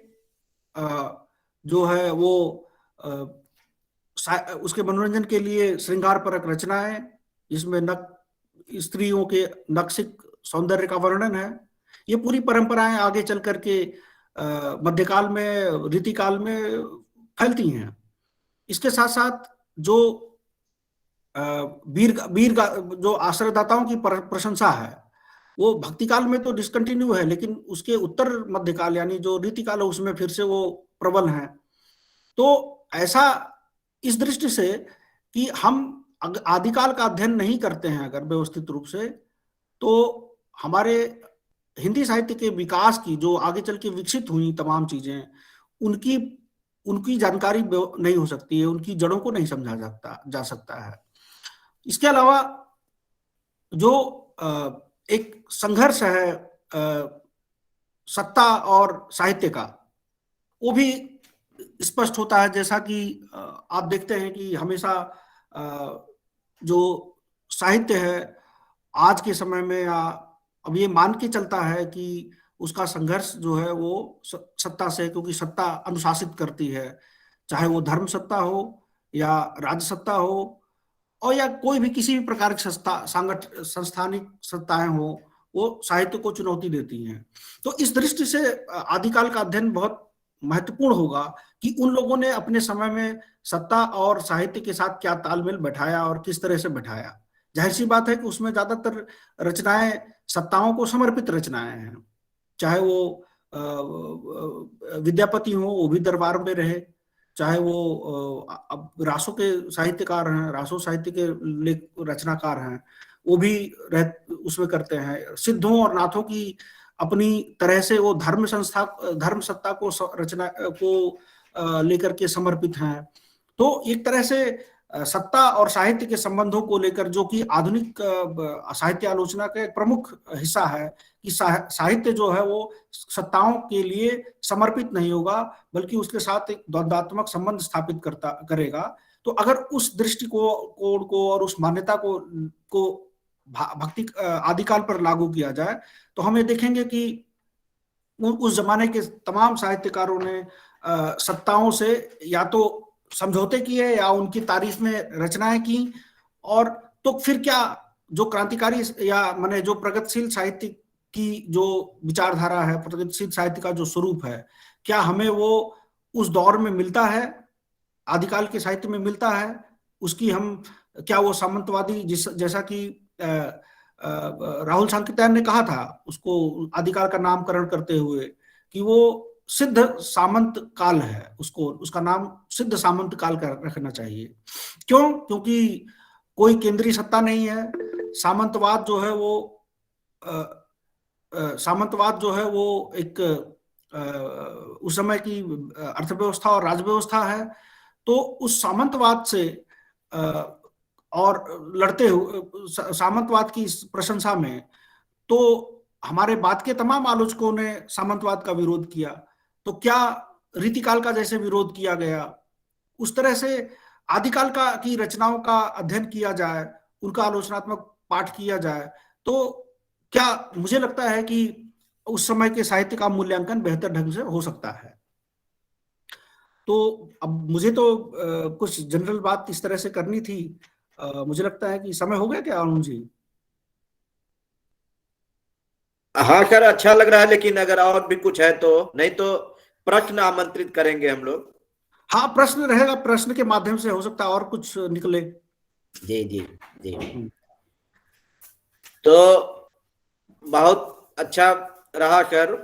[SPEAKER 3] जो है वो उसके मनोरंजन के लिए श्रृंगार परक रचनाएं, जिसमें स्त्रियों के नक्सिक सौंदर्य का वर्णन है। ये पूरी परंपराएं आगे चल करके मध्यकाल में, रीतिकाल में फैलती हैं। इसके साथ साथ जो वीर जो आश्रयदाताओं की प्रशंसा है, वो भक्ति काल में तो डिसकंटिन्यू है, लेकिन उसके उत्तर मध्यकाल यानी जो रीतिकाल है उसमें फिर से वो प्रबल है। तो ऐसा इस दृष्टि से कि हम आदिकाल का अध्ययन नहीं करते हैं अगर व्यवस्थित रूप से, तो हमारे हिंदी साहित्य के विकास की जो आगे चल के विकसित हुई तमाम चीजें, उनकी उनकी जानकारी नहीं हो सकती है, उनकी जड़ों को नहीं समझा जा सकता है। इसके अलावा जो एक संघर्ष है सत्ता और साहित्य का, वो भी स्पष्ट होता है। जैसा कि आप देखते हैं कि हमेशा जो साहित्य है आज के समय में, या अब ये मान के चलता है कि उसका संघर्ष जो है वो सत्ता से, क्योंकि सत्ता अनुशासित करती है, चाहे वो धर्म सत्ता हो या राज्य सत्ता हो, और या कोई भी किसी भी प्रकार की संस्थानिक सत्ताएं हो, वो साहित्य को चुनौती देती हैं। तो इस दृष्टि से आदिकाल का अध्ययन बहुत महत्वपूर्ण होगा कि उन लोगों ने अपने समय में सत्ता और साहित्य के साथ क्या तालमेल बैठाया और किस तरह से बैठाया। जाहिर सी बात है कि उसमें ज्यादातर रचनाएं सत्ताओं को समर्पित रचनाएं हैं, चाहे वो विद्यापति हो, वो भी दरबार में रहे, चाहे वो अब रासों के साहित्यकार हैं, रासो साहित्य के लेख रचनाकार हैं, वो भी उसमें करते हैं। सिद्धों और नाथों की अपनी तरह से वो धर्म सत्ता को रचना को लेकर के समर्पित हैं। तो एक तरह से सत्ता और साहित्य के संबंधों को लेकर, जो कि आधुनिक साहित्य आलोचना का एक प्रमुख हिस्सा है, कि साहित्य जो है वो सत्ताओं के लिए समर्पित नहीं होगा, बल्कि उसके साथ एक द्वंद्वात्मक संबंध स्थापित करेगा। तो अगर उस दृष्टिकोण को और उस मान्यता को भक्ति आदिकाल पर लागू किया जाए, तो हम ये देखेंगे कि उस जमाने के तमाम साहित्यकारों ने सत्ताओं से या तो समझौते किए या उनकी तारीफ में रचनाएं की। और तो फिर क्या जो क्रांतिकारी या माने जो प्रगतिशील साहित्य की जो विचारधारा है, प्रगतिशील साहित्य का जो स्वरूप है, क्या हमें वो उस दौर में मिलता है, आदिकाल के साहित्य में मिलता है? उसकी हम क्या वो सामंतवादी जैसा कि राहुल सांकृत्यायन ने कहा था, उसको आदिकाल का नामकरण करते हुए, कि वो सिद्ध सामंत काल है, उसका नाम सिद्ध सामंत काल का रखना चाहिए। क्यों? क्योंकि कोई केंद्रीय सत्ता नहीं है। सामंतवाद जो है वो एक उस समय की अर्थव्यवस्था और राजव्यवस्था है। तो उस सामंतवाद से और लड़ते हुए सामंतवाद की प्रशंसा में, तो हमारे बाद के तमाम आलोचकों ने सामंतवाद का विरोध किया। तो क्या रीतिकाल का जैसे विरोध किया गया, उस तरह से आदिकाल की रचनाओं का अध्ययन किया जाए, उनका आलोचनात्मक पाठ किया जाए, तो क्या मुझे लगता है कि उस समय के साहित्य का मूल्यांकन बेहतर ढंग से हो सकता है। तो अब मुझे तो कुछ जनरल बात इस तरह से करनी थी। मुझे लगता है कि समय हो गया क्या अरुण जी?
[SPEAKER 1] हाँ सर, अच्छा लग रहा है, लेकिन अगर और भी कुछ है तो, नहीं तो प्रश्न आमंत्रित करेंगे हम लोग।
[SPEAKER 3] हाँ, प्रश्न रहेगा, प्रश्न के माध्यम से हो सकता है और कुछ निकले।
[SPEAKER 1] जी जी जी। तो बहुत अच्छा रहा सर।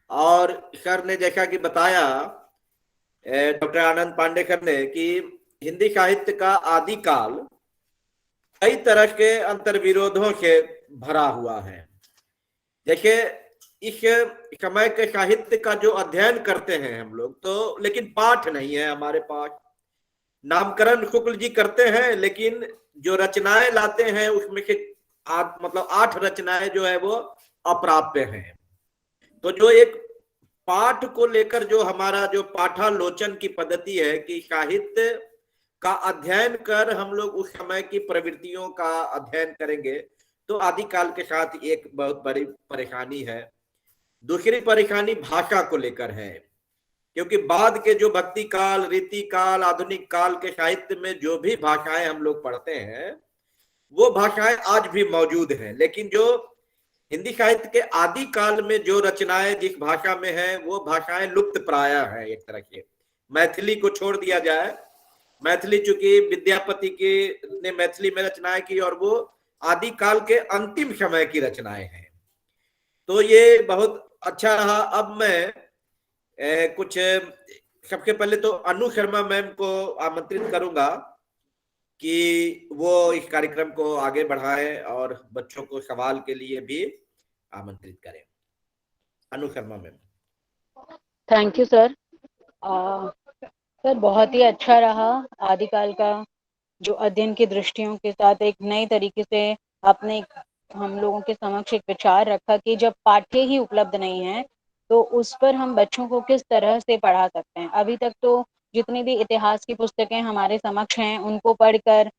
[SPEAKER 1] और सर ने जैसा कि बताया, डॉक्टर आनंद पांडे सर ने, कि हिंदी साहित्य का आदिकाल कई तरह के अंतर्विरोधों से भरा हुआ है। देखिए, इस समय के साहित्य का जो अध्ययन करते हैं हम लोग, तो लेकिन पाठ नहीं है हमारे पास। नामकरण शुक्ल जी करते हैं, लेकिन जो रचनाएं लाते हैं उसमें से 8 रचनाएं जो है वो अप्राप्य हैं। तो जो एक पाठ को लेकर जो हमारा जो पाठालोचन की पद्धति है, कि साहित्य का अध्ययन कर हम लोग उस समय की प्रवृत्तियों का अध्ययन करेंगे, तो आदिकाल के साथ एक बहुत बड़ी परेशानी है। दूसरी परेशानी भाषा को लेकर है, क्योंकि बाद के जो भक्ति काल, रीति काल, आधुनिक काल के साहित्य में जो भी भाषाएं हम लोग पढ़ते हैं, वो भाषाएं आज भी मौजूद हैं। लेकिन जो हिंदी साहित्य के आदि काल में जो रचनाएं जिस भाषा में है, वो भाषाएं लुप्त प्राय है। एक तरह से मैथिली को छोड़ दिया जाए, मैथिली चूंकि विद्यापति ने मैथिली में रचनाएं की, और वो आदि काल के अंतिम समय की रचनाएं हैं। तो ये बहुत अच्छा रहा। अब मैं कुछ सबसे पहले तो अनु शर्मा मैम को आमंत्रित करूंगा कि वो इस कार्यक्रम को आगे बढ़ाएं और बच्चों को सवाल के लिए भी आमंत्रित करें। Anu Sharma ma'am.
[SPEAKER 5] Thank you sir. Sir बहुत ही अच्छा रहा। आदिकाल का जो अध्ययन की दृष्टियों के साथ एक नए तरीके से आपने हम लोगों के समक्ष एक विचार रखा कि जब पाठ्य ही उपलब्ध नहीं है तो उस पर हम बच्चों को किस तरह से पढ़ा सकते हैं। अभी तक तो जितनी भी इतिहास की पुस्तकें हमारे समक्ष हैं उनको पढ़कर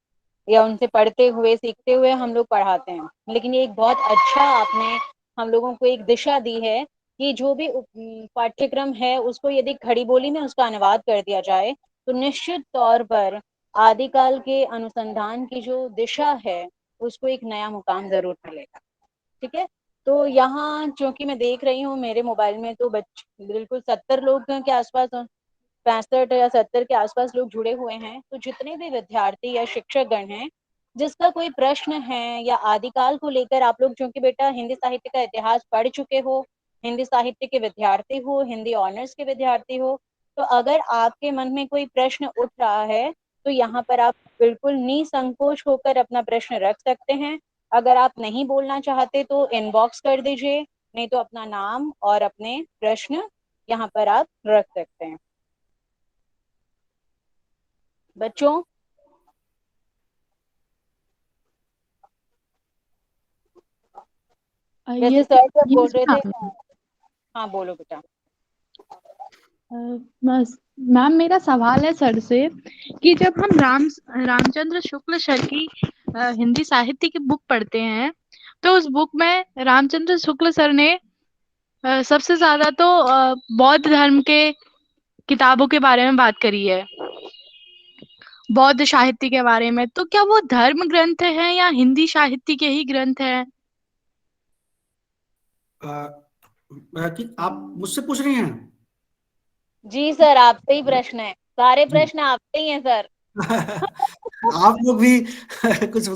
[SPEAKER 5] या उनसे पढ़ते हुए सीखते हुए हम लोग पढ़ाते हैं, लेकिन ये एक बहुत अच्छा आपने हम लोगों को एक दिशा दी है कि जो भी पाठ्यक्रम है उसको यदि खड़ी बोली में उसका अनुवाद कर दिया जाए तो निश्चित तौर पर आदिकाल के अनुसंधान की जो दिशा है उसको एक नया मुकाम जरूर मिलेगा। ठीक है, तो यहाँ क्योंकि मैं देख रही हूँ मेरे मोबाइल में तो बिल्कुल 70 लोग के आसपास, 65 या 70 के आसपास लोग जुड़े हुए हैं। तो जितने भी विद्यार्थी या शिक्षक गण हैं जिसका कोई प्रश्न है या आदिकाल को लेकर, आप लोग क्योंकि बेटा हिंदी साहित्य का इतिहास पढ़ चुके हो, हिंदी साहित्य के विद्यार्थी हो, हिंदी ऑनर्स के विद्यार्थी हो, तो अगर आपके मन में कोई प्रश्न उठ रहा है तो यहाँ पर आप बिल्कुल निसंकोच होकर अपना प्रश्न रख सकते हैं। अगर आप नहीं बोलना चाहते तो इनबॉक्स कर दीजिए, नहीं तो अपना नाम और अपने प्रश्न यहाँ पर आप रख सकते हैं। बच्चों जैसे सर जब बोल रहे थे, हाँ बोलो बेटा।
[SPEAKER 6] मैम मेरा सवाल है सर से कि जब हम रामचंद्र शुक्ल सर की हिंदी साहित्य की बुक पढ़ते हैं तो उस बुक में रामचंद्र शुक्ल सर ने सबसे ज्यादा तो बौद्ध धर्म के किताबों के बारे में बात करी है, बौद्ध साहित्य के बारे में। तो क्या वो धर्म ग्रंथ है या हिंदी साहित्य के ही ग्रंथ है?
[SPEAKER 3] कि आप मुझसे पूछ रही हैं?
[SPEAKER 5] जी सर, आपसे ही प्रश्न है, सारे प्रश्न आपसे ही हैं सर।
[SPEAKER 3] आप लोग भी कुछ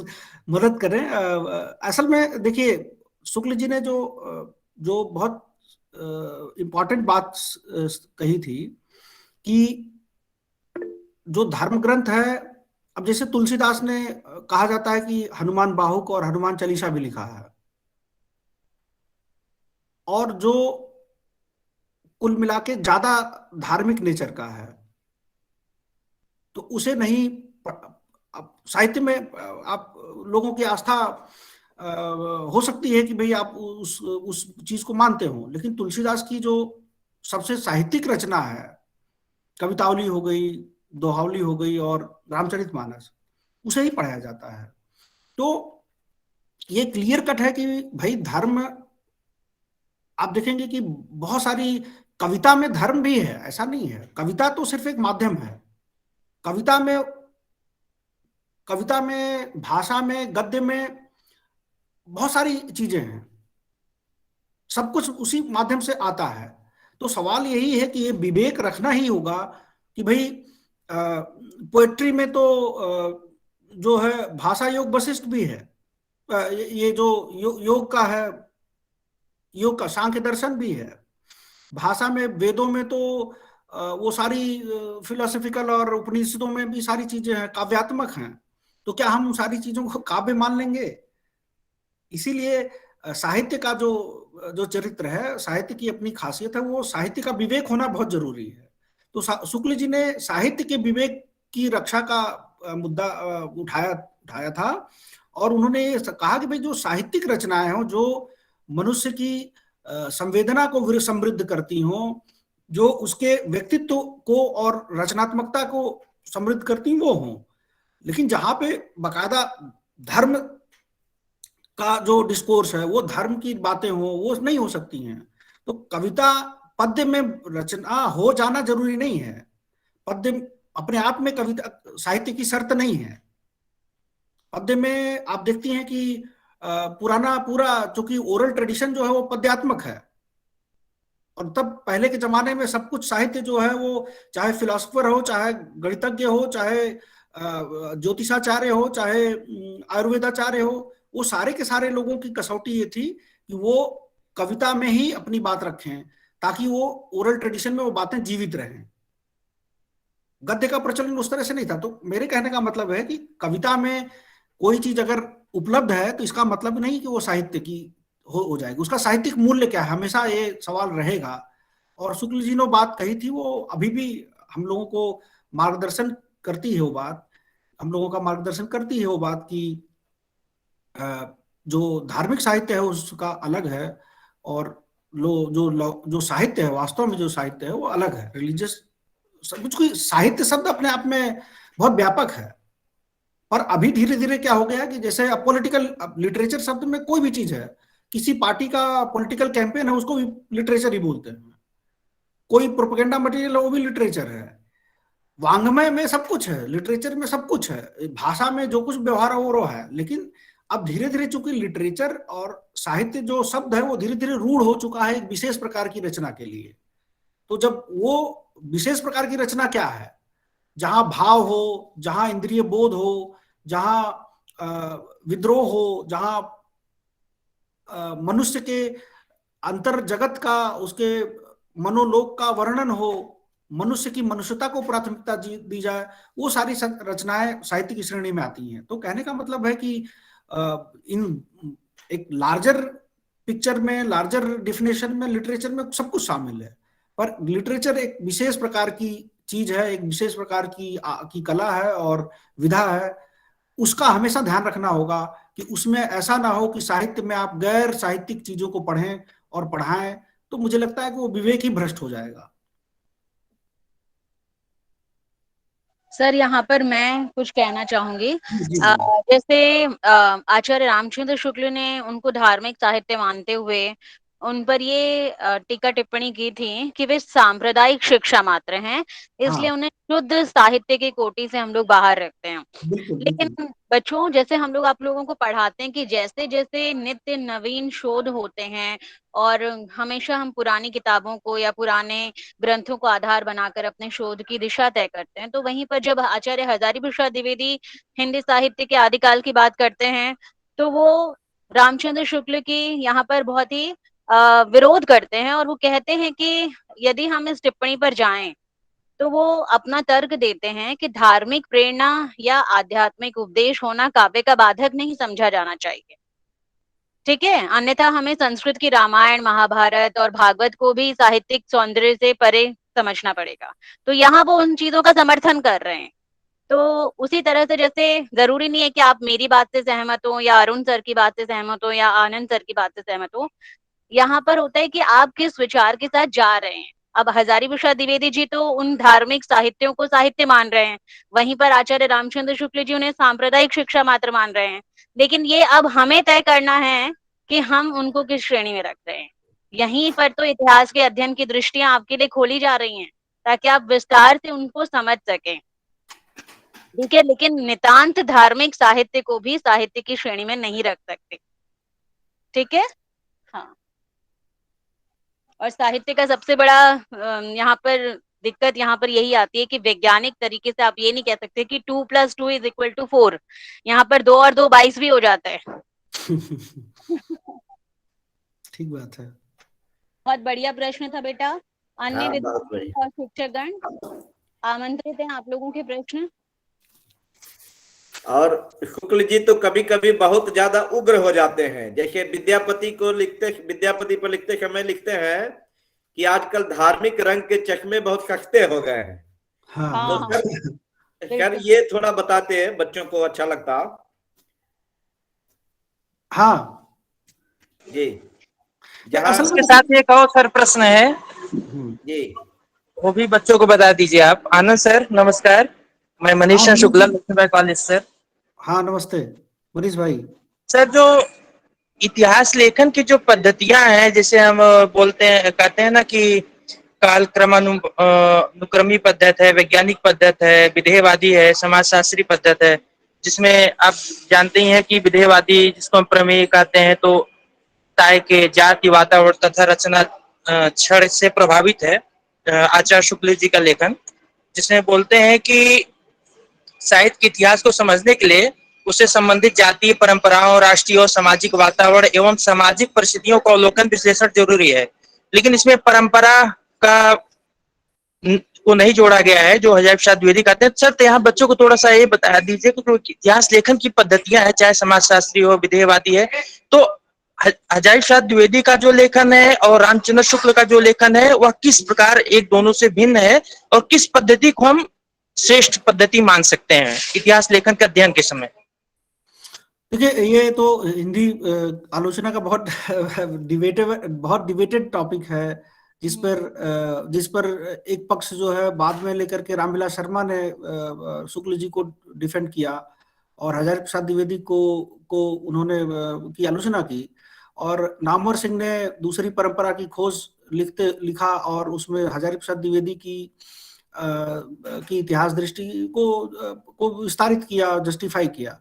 [SPEAKER 3] मदद करें। असल में देखिए, शुक्ल जी ने जो बहुत इम्पोर्टेंट बात कही थी कि जो धर्म ग्रंथ है, अब जैसे तुलसीदास ने कहा जाता है कि हनुमान बाहुक और हनुमान चालीसा भी लिखा है, और जो कुल मिला के ज्यादा धार्मिक नेचर का है, तो उसे नहीं साहित्य में आप लोगों की आस्था हो सकती है कि भाई आप उस चीज को मानते हो, लेकिन तुलसीदास की जो सबसे साहित्यिक रचना है, कवितावली हो गई, दोहावली हो गई और रामचरितमानस, उसे ही पढ़ाया जाता है। तो ये क्लियर कट है कि भाई धर्म, आप देखेंगे कि बहुत सारी कविता में धर्म भी है, ऐसा नहीं है। कविता तो सिर्फ एक माध्यम है। कविता में भाषा में गद्य में बहुत सारी चीजें हैं, सब कुछ उसी माध्यम से आता है। तो सवाल यही है कि ये विवेक रखना ही होगा कि भाई पोएट्री में तो जो है भाषा योग वशिष्ठ भी है, ये जो योग का है, योग का सांख्य दर्शन भी है। भाषा में वेदों में तो वो सारी फिलोसफिकल और उपनिषदों में भी सारी चीजें हैं, काव्यात्मक हैं। तो क्या हम उन सारी चीजों को काव्य मान लेंगे? इसीलिए साहित्य का जो चरित्र है, साहित्य की अपनी खासियत है, वो साहित्य का विवेक होना बहुत जरूरी है। तो शुक्ल जी ने साहित्य के विवेक की रक्षा का मुद्दा उठाया था, और उन्होंने कहा कि भाई जो साहित्यिक रचनाएं हो, जो मनुष्य की संवेदना को समृद्ध करती हो, जो उसके व्यक्तित्व को और रचनात्मकता को समृद्ध करती वो हो, लेकिन जहां पे बकायदा धर्म का जो डिस्कोर्स है, वो धर्म की बातें हो, वो नहीं हो सकती हैं। तो कविता पद्य में रचना हो जाना जरूरी नहीं है। पद्य अपने आप में कविता साहित्य की शर्त नहीं है। पद्य में आप देखती हैं कि पूरा चूंकि ओरल ट्रेडिशन जो है वो पद्यात्मक है, और तब पहले के जमाने में सब कुछ साहित्य जो है वो चाहे फिलोसफर हो, चाहे गणितज्ञ हो, चाहे ज्योतिषाचार्य हो, चाहे आयुर्वेदाचार्य हो, वो सारे के सारे लोगों की कसौटी ये थी कि वो कविता में ही अपनी बात रखें, ताकि वो ओरल ट्रेडिशन में वो बातें जीवित रहें। गद्य का प्रचलन उस तरह से नहीं था। तो मेरे कहने का मतलब है कि कविता में कोई चीज अगर उपलब्ध है तो इसका मतलब नहीं कि वो साहित्य की हो जाएगी। उसका साहित्यिक मूल्य क्या है, हमेशा ये सवाल रहेगा। और शुक्ल जी ने बात कही थी, वो अभी भी हम लोगों को मार्गदर्शन करती है। वो बात हम लोगों का मार्गदर्शन करती है, वो बात की जो धार्मिक साहित्य है उसका अलग है, और जो साहित्य है, वास्तव में जो साहित्य है वो अलग है। रिलीजियस साहित्य शब्द अपने आप में बहुत व्यापक है। पर अभी धीरे धीरे क्या हो गया कि जैसे अब पॉलिटिकल लिटरेचर शब्द में कोई भी चीज है, किसी पार्टी का पॉलिटिकल कैंपेन है उसको भी लिटरेचर ही बोलते हैं। कोई प्रोपेगेंडा मटेरियल है वो भी लिटरेचर है। वांग्मय में सब कुछ है, लिटरेचर में सब कुछ है, भाषा में जो कुछ व्यवहार है वो है। लेकिन अब धीरे धीरे चूंकि लिटरेचर और साहित्य जो शब्द है वो धीरे धीरे रूढ़ हो चुका है एक विशेष प्रकार की रचना के लिए। तो जब वो विशेष प्रकार की रचना क्या है, जहां भाव हो, जहां इंद्रिय बोध हो, जहां विद्रोह हो, जहां मनुष्य के अंतर जगत का, उसके मनोलोक का वर्णन हो, मनुष्य की मनुष्यता को प्राथमिकता दी जाए, वो सारी रचनाएं साहित्य की श्रेणी में आती हैं। तो कहने का मतलब है कि इन एक लार्जर पिक्चर में, लार्जर डिफिनेशन में, लिटरेचर में सब कुछ शामिल है। पर लिटरेचर एक विशेष प्रकार की चीज है, एक विशेष प्रकार की कला है और विधा है। उसका हमेशा ध्यान रखना होगा कि उसमें ऐसा ना हो कि साहित्य में आप गैर साहित्यिक चीजों को पढ़ें और पढ़ाएं, तो मुझे लगता है कि वो विवेक ही भ्रष्ट हो जाएगा।
[SPEAKER 5] सर यहाँ पर मैं कुछ कहना चाहूंगी।
[SPEAKER 3] जी।
[SPEAKER 5] जैसे आचार्य रामचंद्र शुक्ल ने उनको धार्मिक साहित्य मानते हुए उन पर ये टीका टिप्पणी की थी कि वे सांप्रदायिक शिक्षा मात्र हैं, इसलिए
[SPEAKER 3] हाँ,
[SPEAKER 5] उन्हें शुद्ध साहित्य की कोटि से हम लोग बाहर रखते हैं।
[SPEAKER 3] बिल्कुल बिल्कुल।
[SPEAKER 5] लेकिन बच्चों, जैसे हम लोग आप लोगों को पढ़ाते हैं कि जैसे जैसे नित्य नवीन शोध होते हैं और हमेशा हम पुरानी किताबों को या पुराने ग्रंथों को आधार बनाकर अपने शोध की दिशा तय करते हैं, तो वहीं पर जब आचार्य हजारी प्रसाद द्विवेदी हिंदी साहित्य के आदिकाल की बात करते हैं तो वो रामचंद्र शुक्ल की यहाँ पर बहुत ही विरोध करते हैं और वो कहते हैं कि यदि हम इस टिप्पणी पर जाएं तो वो अपना तर्क देते हैं कि धार्मिक प्रेरणा या आध्यात्मिक उपदेश होना काव्य का बाधक नहीं समझा जाना चाहिए। ठीक है, अन्यथा हमें संस्कृत की रामायण, महाभारत और भागवत को भी साहित्यिक सौंदर्य से परे समझना पड़ेगा। तो यहाँ वो उन चीजों का समर्थन कर रहे हैं। तो उसी तरह से जैसे जरूरी नहीं है कि आप मेरी बात से सहमत हो या अरुण सर की बात से सहमत हो या आनंद सर की बात से सहमत हो। यहाँ पर होता है कि आप किस विचार के साथ जा रहे हैं। अब हजारी प्रसाद द्विवेदी जी तो उन धार्मिक साहित्यों को साहित्य मान रहे हैं, वहीं पर आचार्य रामचंद्र शुक्ल जी उन्हें सांप्रदायिक शिक्षा मात्र मान रहे हैं। लेकिन ये अब हमें तय करना है कि हम उनको किस श्रेणी में रख रहे हैं। यहीं पर तो इतिहास के अध्ययन की दृष्टियां आपके लिए खोली जा रही हैं ताकि आप विस्तार से उनको समझ सकें। ठीक है, लेकिन नितांत धार्मिक साहित्य को भी साहित्य की श्रेणी में नहीं रख सकते। ठीक है, हाँ। और साहित्य का सबसे बड़ा यहाँ पर दिक्कत यहाँ पर यही आती है कि वैज्ञानिक तरीके से आप ये नहीं कह सकते कि 2 + 2 = 4। यहाँ पर 2 और 2 22 भी हो जाता है।
[SPEAKER 3] ठीक बात है।
[SPEAKER 5] बहुत बढ़िया प्रश्न था बेटा। अन्य
[SPEAKER 1] हाँ, बहुत
[SPEAKER 5] विद्यार्थी
[SPEAKER 1] बढ़िया।
[SPEAKER 5] और शिक्षकगण आमंत्रित हैं आप लोगों के प्रश्न।
[SPEAKER 1] और शुक्ल जी तो कभी कभी बहुत ज्यादा उग्र हो जाते हैं। जैसे विद्यापति पर लिखते समय लिखते हैं कि आजकल धार्मिक रंग के चश्मे बहुत सस्ते हो गए हैं।
[SPEAKER 3] हाँ,
[SPEAKER 1] तो सर ये थोड़ा बताते हैं, बच्चों को अच्छा लगता।
[SPEAKER 3] हाँ
[SPEAKER 1] जी,
[SPEAKER 7] इसके साथ एक और सर प्रश्न है
[SPEAKER 1] जी,
[SPEAKER 7] वो भी बच्चों को बता दीजिए आप। आनंद सर नमस्कार, मैं मनीषा शुक्ला, लक्ष्मीबाई कॉलेज सर।
[SPEAKER 3] हाँ नमस्ते मनीष भाई।
[SPEAKER 7] सर जो इतिहास लेखन की जो पद्धतियां हैं, जैसे हम बोलते हैं, कहते हैं ना कि काल क्रमानुक्रमी पद्धत है, वैज्ञानिक पद्धत है, विधेयवादी है, समाजशास्त्री पद्धत है, जिसमें आप जानते ही हैं कि विधेयवादी जिसको हम प्रमेय कहते हैं तो ताय के जाति, वातावरण तथा रचना क्षण से प्रभावित है आचार्य शुक्ल जी का लेखन, जिसमें बोलते हैं कि साहित्य के इतिहास को समझने के लिए उससे संबंधित जातीय परंपराओं, राष्ट्रीय और सामाजिक वातावरण एवं सामाजिक परिस्थितियों का अवलोकन विश्लेषण जरूरी है। लेकिन इसमें परंपरा का को नहीं जोड़ा गया है, जो हजारी प्रसाद द्विवेदी कहते हैं। सर, तो यहाँ बच्चों को थोड़ा सा ये बता दीजिए कि जो इतिहास लेखन की पद्धतियां हैं, चाहे समाजशास्त्री हो, विधेयवादी है, तो हजारी प्रसाद द्विवेदी का जो लेखन है और रामचंद्र शुक्ल का जो लेखन है, वह किस प्रकार एक दोनों से भिन्न है और किस पद्धति को हम श्रेष्ठ पद्धति मान सकते हैं इतिहास लेखन के अध्ययन के समय?
[SPEAKER 3] देखिए, ये तो हिंदी आलोचना का बहुत डिबेटेड टॉपिक है, जिस पर एक पक्ष जो है बाद में लेकर के रामविलास शर्मा ने शुक्ल जी को डिफेंड किया और हजारी प्रसाद द्विवेदी को उन्होंने की आलोचना की, और नामवर सिंह ने दूसरी परंपरा की खोज लिखा और उसमें हजारी प्रसाद द्विवेदी की इतिहास दृष्टि को विस्तारित किया, जस्टिफाई किया।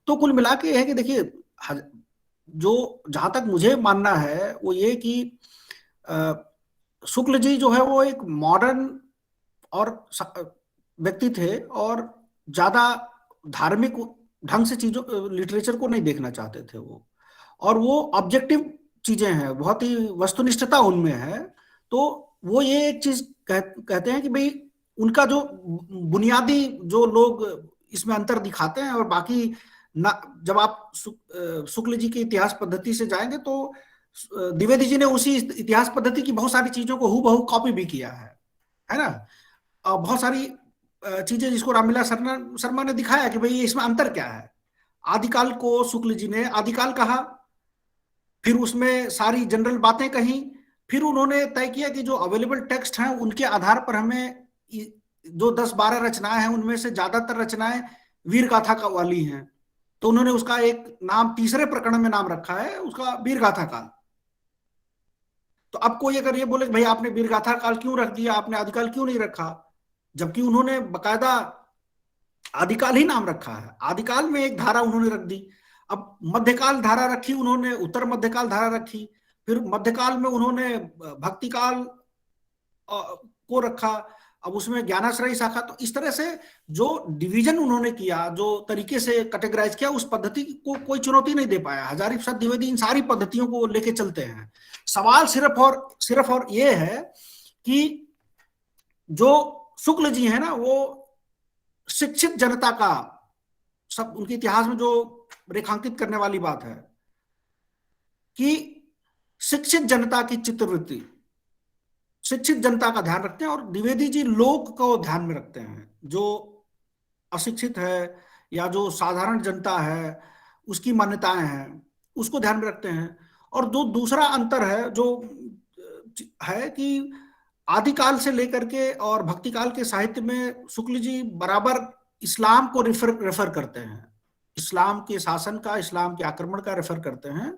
[SPEAKER 3] तो कुल मिला के है कि देखिए, जो जहां तक मुझे मानना है वो ये कि शुक्ल जी जो है वो एक मॉडर्न और व्यक्ति थे और ज्यादा धार्मिक ढंग से चीजों लिटरेचर को नहीं देखना चाहते थे वो, और वो ऑब्जेक्टिव चीजें हैं, बहुत ही वस्तुनिष्ठता उनमें है। तो वो ये एक चीज कहते हैं कि भाई उनका जो बुनियादी जो लोग इसमें अंतर दिखाते हैं, और बाकी ना, जब आप शुक्ल जी की इतिहास पद्धति से जाएंगे तो द्विवेदी जी ने उसी इतिहास पद्धति की बहुत सारी चीजों को हूबहू कॉपी भी किया है ना। और बहुत सारी चीजें जिसको रामविलास शर्मा ने दिखाया कि भाई इसमें अंतर क्या है। आदिकाल को शुक्ल जी ने आदिकाल कहा, फिर उसमें सारी जनरल बातें कही, फिर उन्होंने तय किया कि जो अवेलेबल टेक्स्ट हैं उनके आधार पर हमें जो 10-12 रचनाएं हैं उनमें से ज्यादातर रचनाएं वीर गाथा का वाली हैं, तो उन्होंने उसका एक नाम तीसरे प्रकरण में नाम रखा है उसका वीर गाथा काल। तो अब कोई अगर ये बोले कि भाई आपने वीर गाथा काल क्यों रख दिया, आपने आदिकाल क्यों नहीं रखा, जबकि उन्होंने बकायदा आदिकाल ही नाम रखा है। आदिकाल में एक धारा उन्होंने रख दी, अब मध्यकाल धारा रखी उन्होंने, उत्तर मध्यकाल धारा रखी, फिर मध्यकाल में उन्होंने भक्तिकाल को रखा, अब उसमें ज्ञानाश्रयी शाखा। तो इस तरह से जो डिवीजन उन्होंने किया, जो तरीके से कैटेगराइज किया, उस पद्धति को कोई चुनौती नहीं दे पाया। हजारी प्रसाद द्विवेदी इन सारी पद्धतियों को लेके चलते हैं। सवाल सिर्फ और ये है कि जो शुक्ल जी है ना, वो शिक्षित जनता का, सब उनके इतिहास में जो रेखांकित करने वाली बात है कि शिक्षित जनता की चित्तवृत्ति, शिक्षित जनता का ध्यान रखते हैं, और द्विवेदी जी लोक को ध्यान में रखते हैं। जो अशिक्षित है या जो साधारण जनता है उसकी मान्यताएं हैं उसको ध्यान में रखते हैं। और जो दूसरा अंतर है जो है कि आदिकाल से लेकर के और भक्तिकाल के साहित्य में शुक्ल जी बराबर इस्लाम को रेफर करते हैं, इस्लाम के शासन का, इस्लाम के आक्रमण का रेफर करते हैं,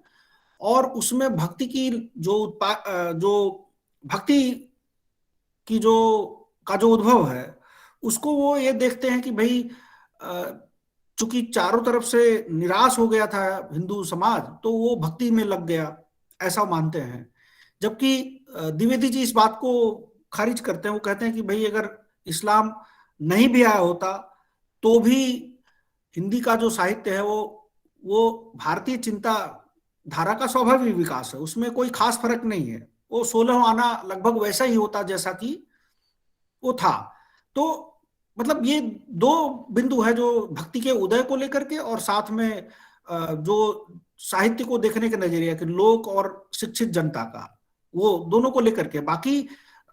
[SPEAKER 3] और उसमें भक्ति की जो भक्ति की जो उद्भव है उसको वो ये देखते हैं कि भाई चूंकि चारों तरफ से निराश हो गया था हिंदू समाज, तो वो भक्ति में लग गया, ऐसा मानते हैं। जबकि द्विवेदी जी इस बात को खारिज करते हैं, वो कहते हैं कि भाई अगर इस्लाम नहीं भी आया होता तो भी हिंदी का जो साहित्य है वो भारतीय चिंता धारा का स्वाभाविक विकास है, उसमें कोई खास फर्क नहीं है, वो 16 आना लगभग वैसा ही होता जैसा कि वो था। तो मतलब ये दो बिंदु है जो भक्ति के उदय को लेकर के, और साथ में जो साहित्य को देखने का नजरिया कि लोक और शिक्षित जनता का, वो दोनों को लेकर के। बाकी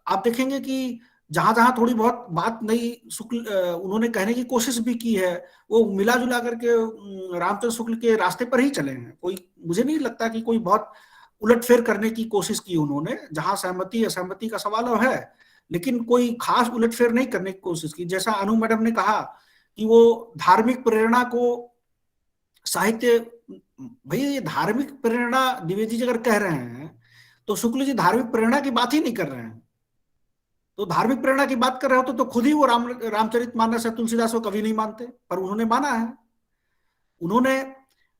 [SPEAKER 3] आप देखेंगे कि जहां जहां थोड़ी बहुत बात नई उन्होंने कहने की कोशिश भी की है, वो मिला जुला करके रामचंद्र शुक्ल के रास्ते पर ही चले हैं। कोई, मुझे नहीं लगता कि कोई बहुत उलटफेर करने की कोशिश की उन्होंने, जहां सहमति असहमति का सवाल है, लेकिन कोई खास उलटफेर नहीं करने की कोशिश की। जैसा अनु मैडम ने कहा कि वो धार्मिक प्रेरणा को साहित्य, भाई ये धार्मिक प्रेरणा द्विवेदी जी अगर कह रहे हैं तो शुक्ल जी धार्मिक प्रेरणा की बात ही नहीं कर रहे हैं। तो धार्मिक प्रेरणा की बात कर रहे हो तो खुद ही वो रामचरितमानस है तुलसीदास को कभी नहीं मानते, पर उन्होंने माना है। उन्होंने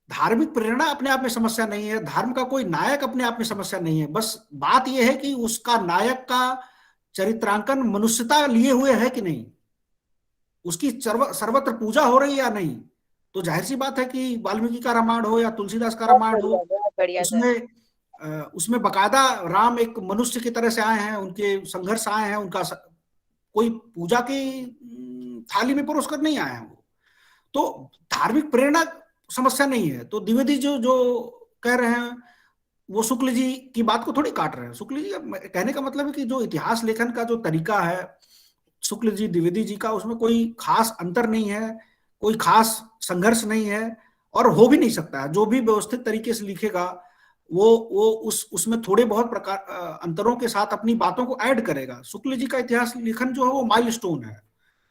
[SPEAKER 3] धार्मिक प्रेरणा अपने आप में समस्या नहीं है, धर्म का कोई नायक अपने आप में समस्या नहीं है, बस बात यह है कि उसका नायक का चरित्रांकन मनुष्यता लिए हुए है कि नहीं, उसकी सर्वत्र पूजा हो रही है या नहीं, तो जाहिर सी बात है कि वाल्मीकि का रामायण हो या तुलसीदास का
[SPEAKER 5] बहुत
[SPEAKER 3] रामायण हो,
[SPEAKER 5] बढ़िया, बहुत बढ़िया सर।
[SPEAKER 3] उसमें उसमें बकायदा राम एक मनुष्य की तरह से आए हैं, उनके संघर्ष आए हैं, कोई पूजा की थाली में परोस कर नहीं आए हैं वो। तो धार्मिक प्रेरणा समस्या नहीं है। तो द्विवेदी जो जो कह रहे हैं वो शुक्ल जी की बात को थोड़ी काट रहे हैं। शुक्ल जी कहने का मतलब है कि जो इतिहास लेखन का जो तरीका है शुक्ल जी द्विवेदी जी का, उसमें कोई खास अंतर नहीं है, कोई खास संघर्ष नहीं है, और हो भी नहीं सकता है। जो भी व्यवस्थित तरीके से लिखेगा वो उसमें थोड़े बहुत प्रकार अंतरों के साथ अपनी बातों को ऐड करेगा। शुक्ल जी का इतिहास लेखन जो है वो माइलस्टोन है,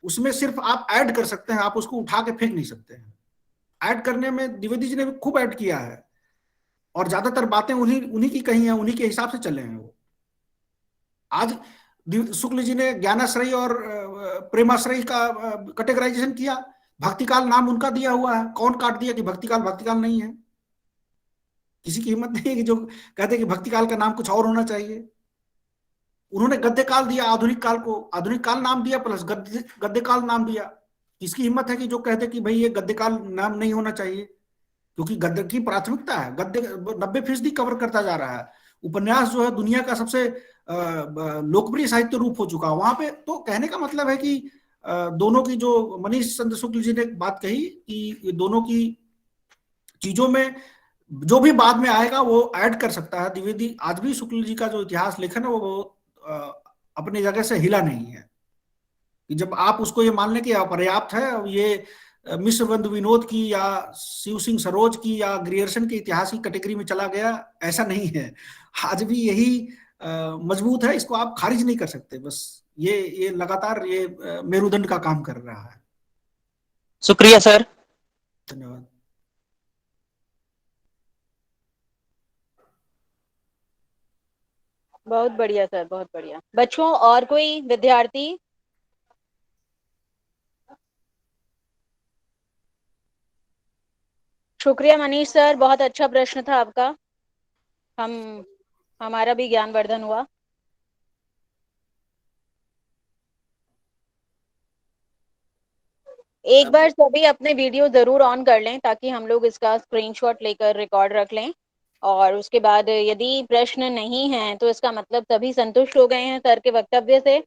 [SPEAKER 3] उसमें सिर्फ आप ऐड कर सकते हैं, आप उसको उठा के फेंक नहीं सकते हैं। ऐड करने में द्विवेदी जी ने भी खूब ऐड किया है, और ज्यादातर बातें उन्हीं उन्हीं की कही हैं, उन्हीं के हिसाब से चले हैं वो। आज शुक्ल जी ने ज्ञानाश्रय और प्रेमाश्रय का कैटेगराइजेशन किया, भक्तिकाल नाम उनका दिया हुआ है, कौन काट दिया कि भक्तिकाल भक्तिकाल नहीं है? किसी की हिम्मत नहीं है कि जो कहते कि भक्तिकाल का नाम कुछ और होना चाहिए। उन्होंने गद्यकाल दिया, आधुनिक काल को आधुनिक काल नाम दिया, प्लस गद्यकाल नाम दिया। किसकी हिम्मत है कि जो कहते कि भाई ये गद्यकाल नाम नहीं होना चाहिए? क्योंकि गद्य की प्राथमिकता है, गद्य 90% कवर करता जा रहा है। उपन्यास जो है दुनिया का सबसे लोकप्रिय साहित्य रूप हो चुका है वहां पे। तो कहने का मतलब है कि दोनों की जो मनीष चंद्र शुक्ल जी ने बात कही कि दोनों की चीजों में जो भी बाद में आएगा वो ऐड कर सकता है। द्विवेदी आज भी शुक्ल जी का जो इतिहास लेखन है वो अपनी जगह से हिला नहीं है। कि जब आप उसको ये मान लें कि अपर्याप्त है, ये मिश्र बंधु विनोद की या शिव सिंह सरोज की या ग्रियर्सन के इतिहास की कैटेगरी में चला गया, ऐसा नहीं है। आज भी यही मजबूत है, इसको आप खारिज नहीं कर सकते। बस ये लगातार ये मेरुदंड का काम कर रहा है।
[SPEAKER 7] शुक्रिया सर।
[SPEAKER 3] धन्यवाद।
[SPEAKER 5] बहुत बढ़िया सर, बहुत बढ़िया। बच्चों और कोई विद्यार्थी? शुक्रिया मनीष सर, बहुत अच्छा प्रश्न था आपका। हमारा भी ज्ञानवर्धन हुआ। एक बार सभी अपने वीडियो जरूर ऑन कर लें ताकि हम लोग इसका स्क्रीनशॉट लेकर रिकॉर्ड रख लें, और उसके बाद यदि प्रश्न नहीं है तो इसका मतलब सभी संतुष्ट हो गए हैं सर के वक्तव्य से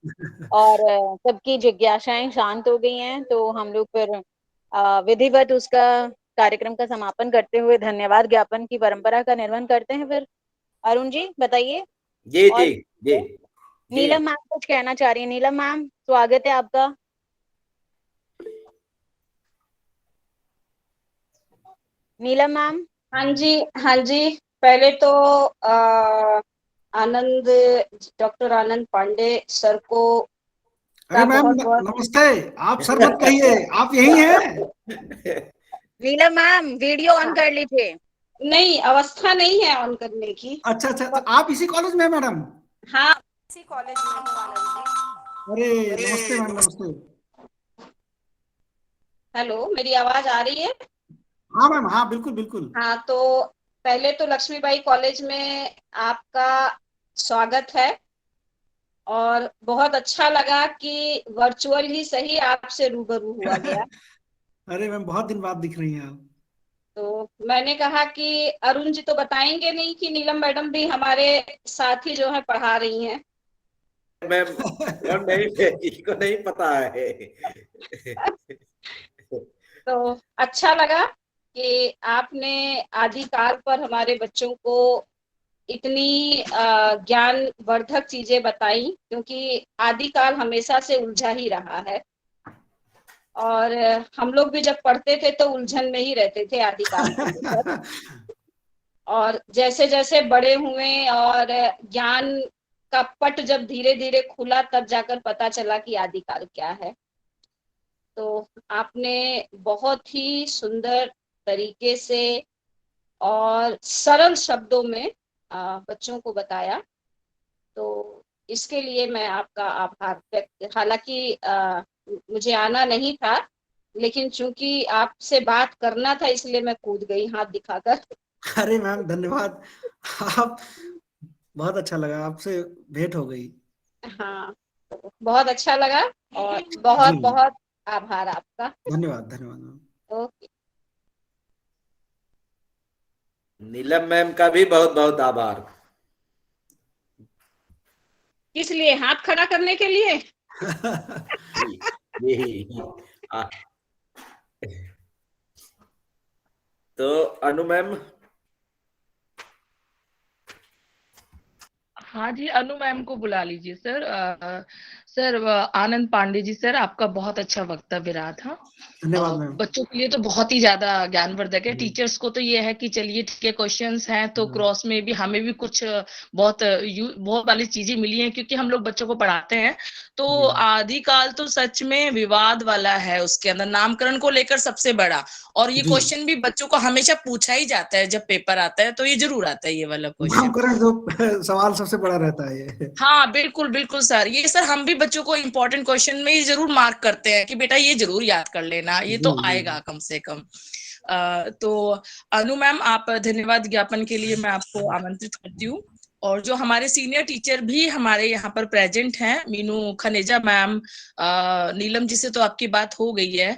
[SPEAKER 5] और सबकी जिज्ञासाएं शांत हो गई हैं। तो हम लोग फिर विधिवत उसका कार्यक्रम का समापन करते हुए धन्यवाद ज्ञापन की परंपरा का निर्वहन करते हैं। फिर अरुण जी बताइए।
[SPEAKER 1] जी
[SPEAKER 5] और
[SPEAKER 1] जी जी जी।
[SPEAKER 5] नीलम मैम कुछ कहना चाह रही है। नीलम मैम स्वागत है आपका। नीलम मैम।
[SPEAKER 8] हाँ जी, हाँ जी। पहले तो आनंद, डॉक्टर आनंद पांडे सर को
[SPEAKER 3] अरे
[SPEAKER 8] का
[SPEAKER 3] मैम
[SPEAKER 8] बहुत बहुत
[SPEAKER 3] नमस्ते। आप सर मत कहिए, आप यही हैं।
[SPEAKER 5] नीलम मैम वीडियो ऑन कर लीजिए।
[SPEAKER 8] नहीं, अवस्था नहीं है ऑन करने की।
[SPEAKER 3] अच्छा अच्छा, तो आप इसी कॉलेज में हैं मैडम?
[SPEAKER 8] हाँ, इसी कॉलेज में हूँ आनंद
[SPEAKER 3] अरे नमस्ते मैम, नमस्ते।
[SPEAKER 8] जी। हेलो, मेरी आवाज आ रही है?
[SPEAKER 3] हाँ मैम, हाँ बिल्कुल बिल्कुल।
[SPEAKER 8] हाँ, तो पहले तो लक्ष्मीबाई कॉलेज में आपका स्वागत है और बहुत अच्छा लगा कि वर्चुअल ही सही आपसे रूबरू हुआ गया।
[SPEAKER 3] अरे मैम बहुत दिन बाद दिख रही हैं आप।
[SPEAKER 8] तो मैंने कहा कि अरुण जी तो बताएंगे नहीं कि नीलम मैडम भी हमारे साथ ही जो है पढ़ा रही हैं।
[SPEAKER 1] मैम नहीं, इसको नहीं पता है।
[SPEAKER 8] तो अच्छा लगा कि आपने आदिकाल पर हमारे बच्चों को इतनी ज्ञानवर्धक चीजें बताई, क्योंकि आदिकाल हमेशा से उलझा ही रहा है और हम लोग भी जब पढ़ते थे तो उलझन में ही रहते थे आदिकाल को लेकर। और जैसे जैसे बड़े हुए और ज्ञान का पट जब धीरे धीरे खुला तब जाकर पता चला कि आदिकाल क्या है। तो आपने बहुत ही सुंदर तरीके से और सरल शब्दों में बच्चों को बताया। तो इसके लिए मैं आपका आभार व्यक्त, हालांकि मुझे आना नहीं था लेकिन चूंकि आपसे बात करना था इसलिए मैं कूद गई हाथ दिखाकर।
[SPEAKER 3] अरे मैम धन्यवाद। आप बहुत अच्छा लगा, आपसे भेंट हो गई।
[SPEAKER 8] हाँ, तो बहुत अच्छा लगा और बहुत
[SPEAKER 3] जी
[SPEAKER 8] बहुत आभार आपका।
[SPEAKER 3] धन्यवाद, धन्यवाद मैम।
[SPEAKER 8] ओके।
[SPEAKER 1] नीलम मैम का भी बहुत बहुत आभार।
[SPEAKER 8] किस लिए? हाथ खड़ा करने के लिए?
[SPEAKER 1] यही आ, तो अनु मैम।
[SPEAKER 4] हाँ जी, अनु मैम को बुला लीजिए सर। सर आनंद पांडे जी, सर आपका बहुत अच्छा वक्तव्य रहा था।
[SPEAKER 3] धन्यवाद मैम।
[SPEAKER 4] बच्चों के लिए तो बहुत ही ज्यादा ज्ञानवर्धक है। टीचर्स को तो ये है कि चलिए ठीक है, क्वेश्चंस हैं तो क्रॉस में भी हमें भी कुछ बहुत वाली चीजें मिली हैं, क्योंकि हम लोग बच्चों को पढ़ाते हैं। तो आदिकाल तो सच में विवाद वाला है, उसके अंदर नामकरण को लेकर सबसे बड़ा। और ये क्वेश्चन भी बच्चों को हमेशा पूछा ही जाता है, जब पेपर आता है तो ये जरूर आता है ये वाला क्वेश्चन।
[SPEAKER 3] नामकरण जो सवाल सबसे बड़ा रहता है ये।
[SPEAKER 4] हाँ बिल्कुल बिल्कुल सर, ये सर हम भी बच्चों को इम्पोर्टेंट क्वेश्चन में ये जरूर मार्क करते हैं कि बेटा ये जरूर याद कर लेना, ये तो आएगा कम से कम। तो अनु मैम, आप धन्यवाद ज्ञापन के लिए मैं आपको आमंत्रित करती हूँ। और जो हमारे सीनियर टीचर भी हमारे यहाँ पर प्रेजेंट हैं, मीनू खनेजा मैम, नीलम जी से तो आपकी बात हो गई है,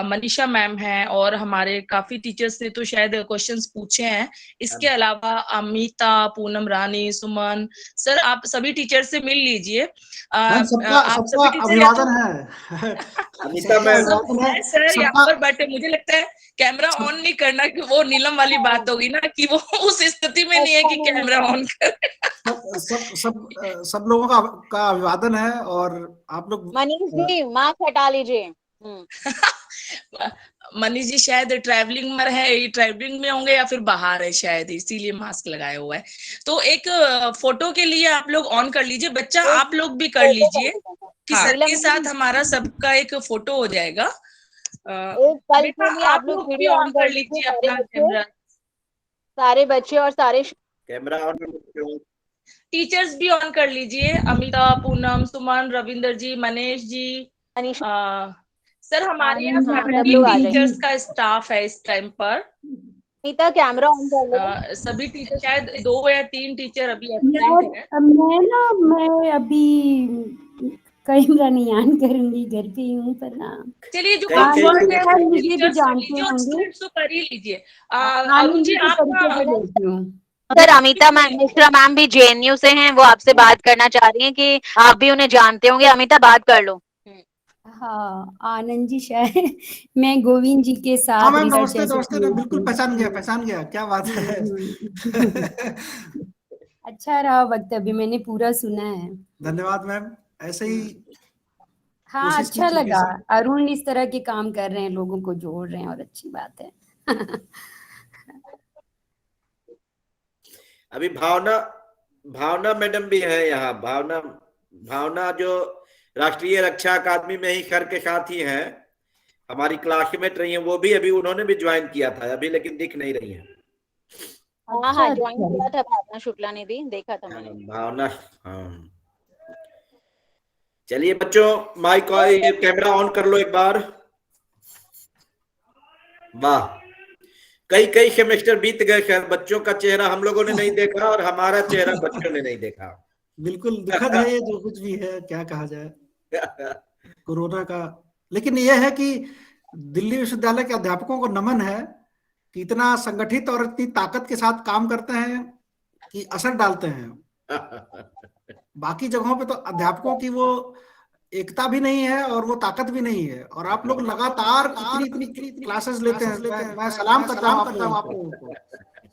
[SPEAKER 4] मनीषा मैम हैं, और हमारे काफी टीचर्स ने तो शायद क्वेश्चंस पूछे हैं। इसके अलावा अमिता, पूनम रानी, सुमन सर, आप सभी टीचर से मिल लीजिए। आप
[SPEAKER 3] सबका
[SPEAKER 4] सभी टीचर
[SPEAKER 3] अभिवादन है।
[SPEAKER 1] अमिता मैम
[SPEAKER 4] सर यहाँ पर बैठे, मुझे लगता है कैमरा ऑन नहीं करना, कि वो नीलम वाली बात होगी ना, कि वो उस स्थिति में नहीं है कि कैमरा ऑन कर।
[SPEAKER 3] सब लोगों का अभिवादन है। और आप लोग
[SPEAKER 5] मनीष जी मास्क हटा लीजिए।
[SPEAKER 4] मनीष जी शायद ट्रैवलिंग में है, ये ट्रैवलिंग में होंगे या फिर बाहर है शायद, इसीलिए मास्क लगाया हुआ है। तो एक फोटो के लिए आप लोग ऑन कर लीजिए, बच्चा आप लोग भी कर लीजिए कि सर के साथ हमारा सबका एक फोटो हो जाएगा।
[SPEAKER 5] आप लोग वीडियो ऑन कर लीजिए अपना कैमरा, सारे बच्चे और सारे
[SPEAKER 1] कैमरा ऑन कर।
[SPEAKER 4] टीचर्स भी ऑन कर लीजिए, अमिता, पूनम, सुमन, रविंदर जी, मनीष जी, सर हमारे यहाँ 3 टीचर्स का स्टाफ है इस टाइम पर।
[SPEAKER 5] अमिता कैमरा ऑन कर लो।
[SPEAKER 4] सभी टीचर, शायद 2 या 3 टीचर अभी एब्सेंट हैं।
[SPEAKER 9] मैं अभी कैमरा नहीं ऑन करूंगी, घर पे ही हूँ पर ना।
[SPEAKER 4] चलिए, जो
[SPEAKER 9] मुझे भी जानते होंगे,
[SPEAKER 4] तो कर ही लीजिए। अरुण जी आप
[SPEAKER 5] sir Amita ma'am, Mishra ma'am भी जेएनयू से हैं, वो आपसे बात करना चाह रही हैं कि आप भी उन्हें जानते होंगे। अमिता बात कर लो।
[SPEAKER 9] हाँ आनंद जी, शायद मैं गोविंद जी के साथ।
[SPEAKER 3] हाँ मैम, नमस्ते नमस्ते। बिल्कुल पहचान गया, क्या बात है।
[SPEAKER 9] अच्छा रहा वक्तव्य, मैंने पूरा सुना है।
[SPEAKER 3] धन्यवाद मैम, ऐसे ही।
[SPEAKER 9] हाँ अच्छा लगा, अरुण इस तरह के काम कर रहे हैं, लोगों को जोड़ रहे हैं, और अच्छी बात है।
[SPEAKER 1] अभी भावना मैडम भी है यहाँ। भावना जो राष्ट्रीय रक्षा अकादमी में ही खर के साथ ही हैं, हमारी क्लासमेट रही हैं। वो भी अभी उन्होंने भी ज्वाइन किया था अभी, लेकिन दिख नहीं रही है।
[SPEAKER 5] हाँ ज्वाइन किया था भावना शुक्ला ने भी, देखा था मैंने।
[SPEAKER 1] भावना, हाँ। चलिए बच्चों, माइक कैमरा ऑन कर लो एक बार। वाह, कई सेमेस्टर बीत गए, खैर बच्चों का चेहरा हम लोगों ने नहीं देखा और हमारा चेहरा बच्चों ने नहीं देखा।
[SPEAKER 3] बिल्कुल दुखद है ये, जो कुछ भी है, क्या कहा जाए कोरोना का। लेकिन यह है कि दिल्ली विश्वविद्यालय के अध्यापकों को नमन है कि इतना संगठित और इतनी ताकत के साथ काम करते हैं कि असर डालते हैं। बाकी जगहों पे तो अध्यापकों की वो एकता भी नहीं है और वो ताकत भी नहीं है, और आप लोग लगातार इतनी क्लासेस लेते हैं। मैं सलाम करता हूँ आप लोगों को।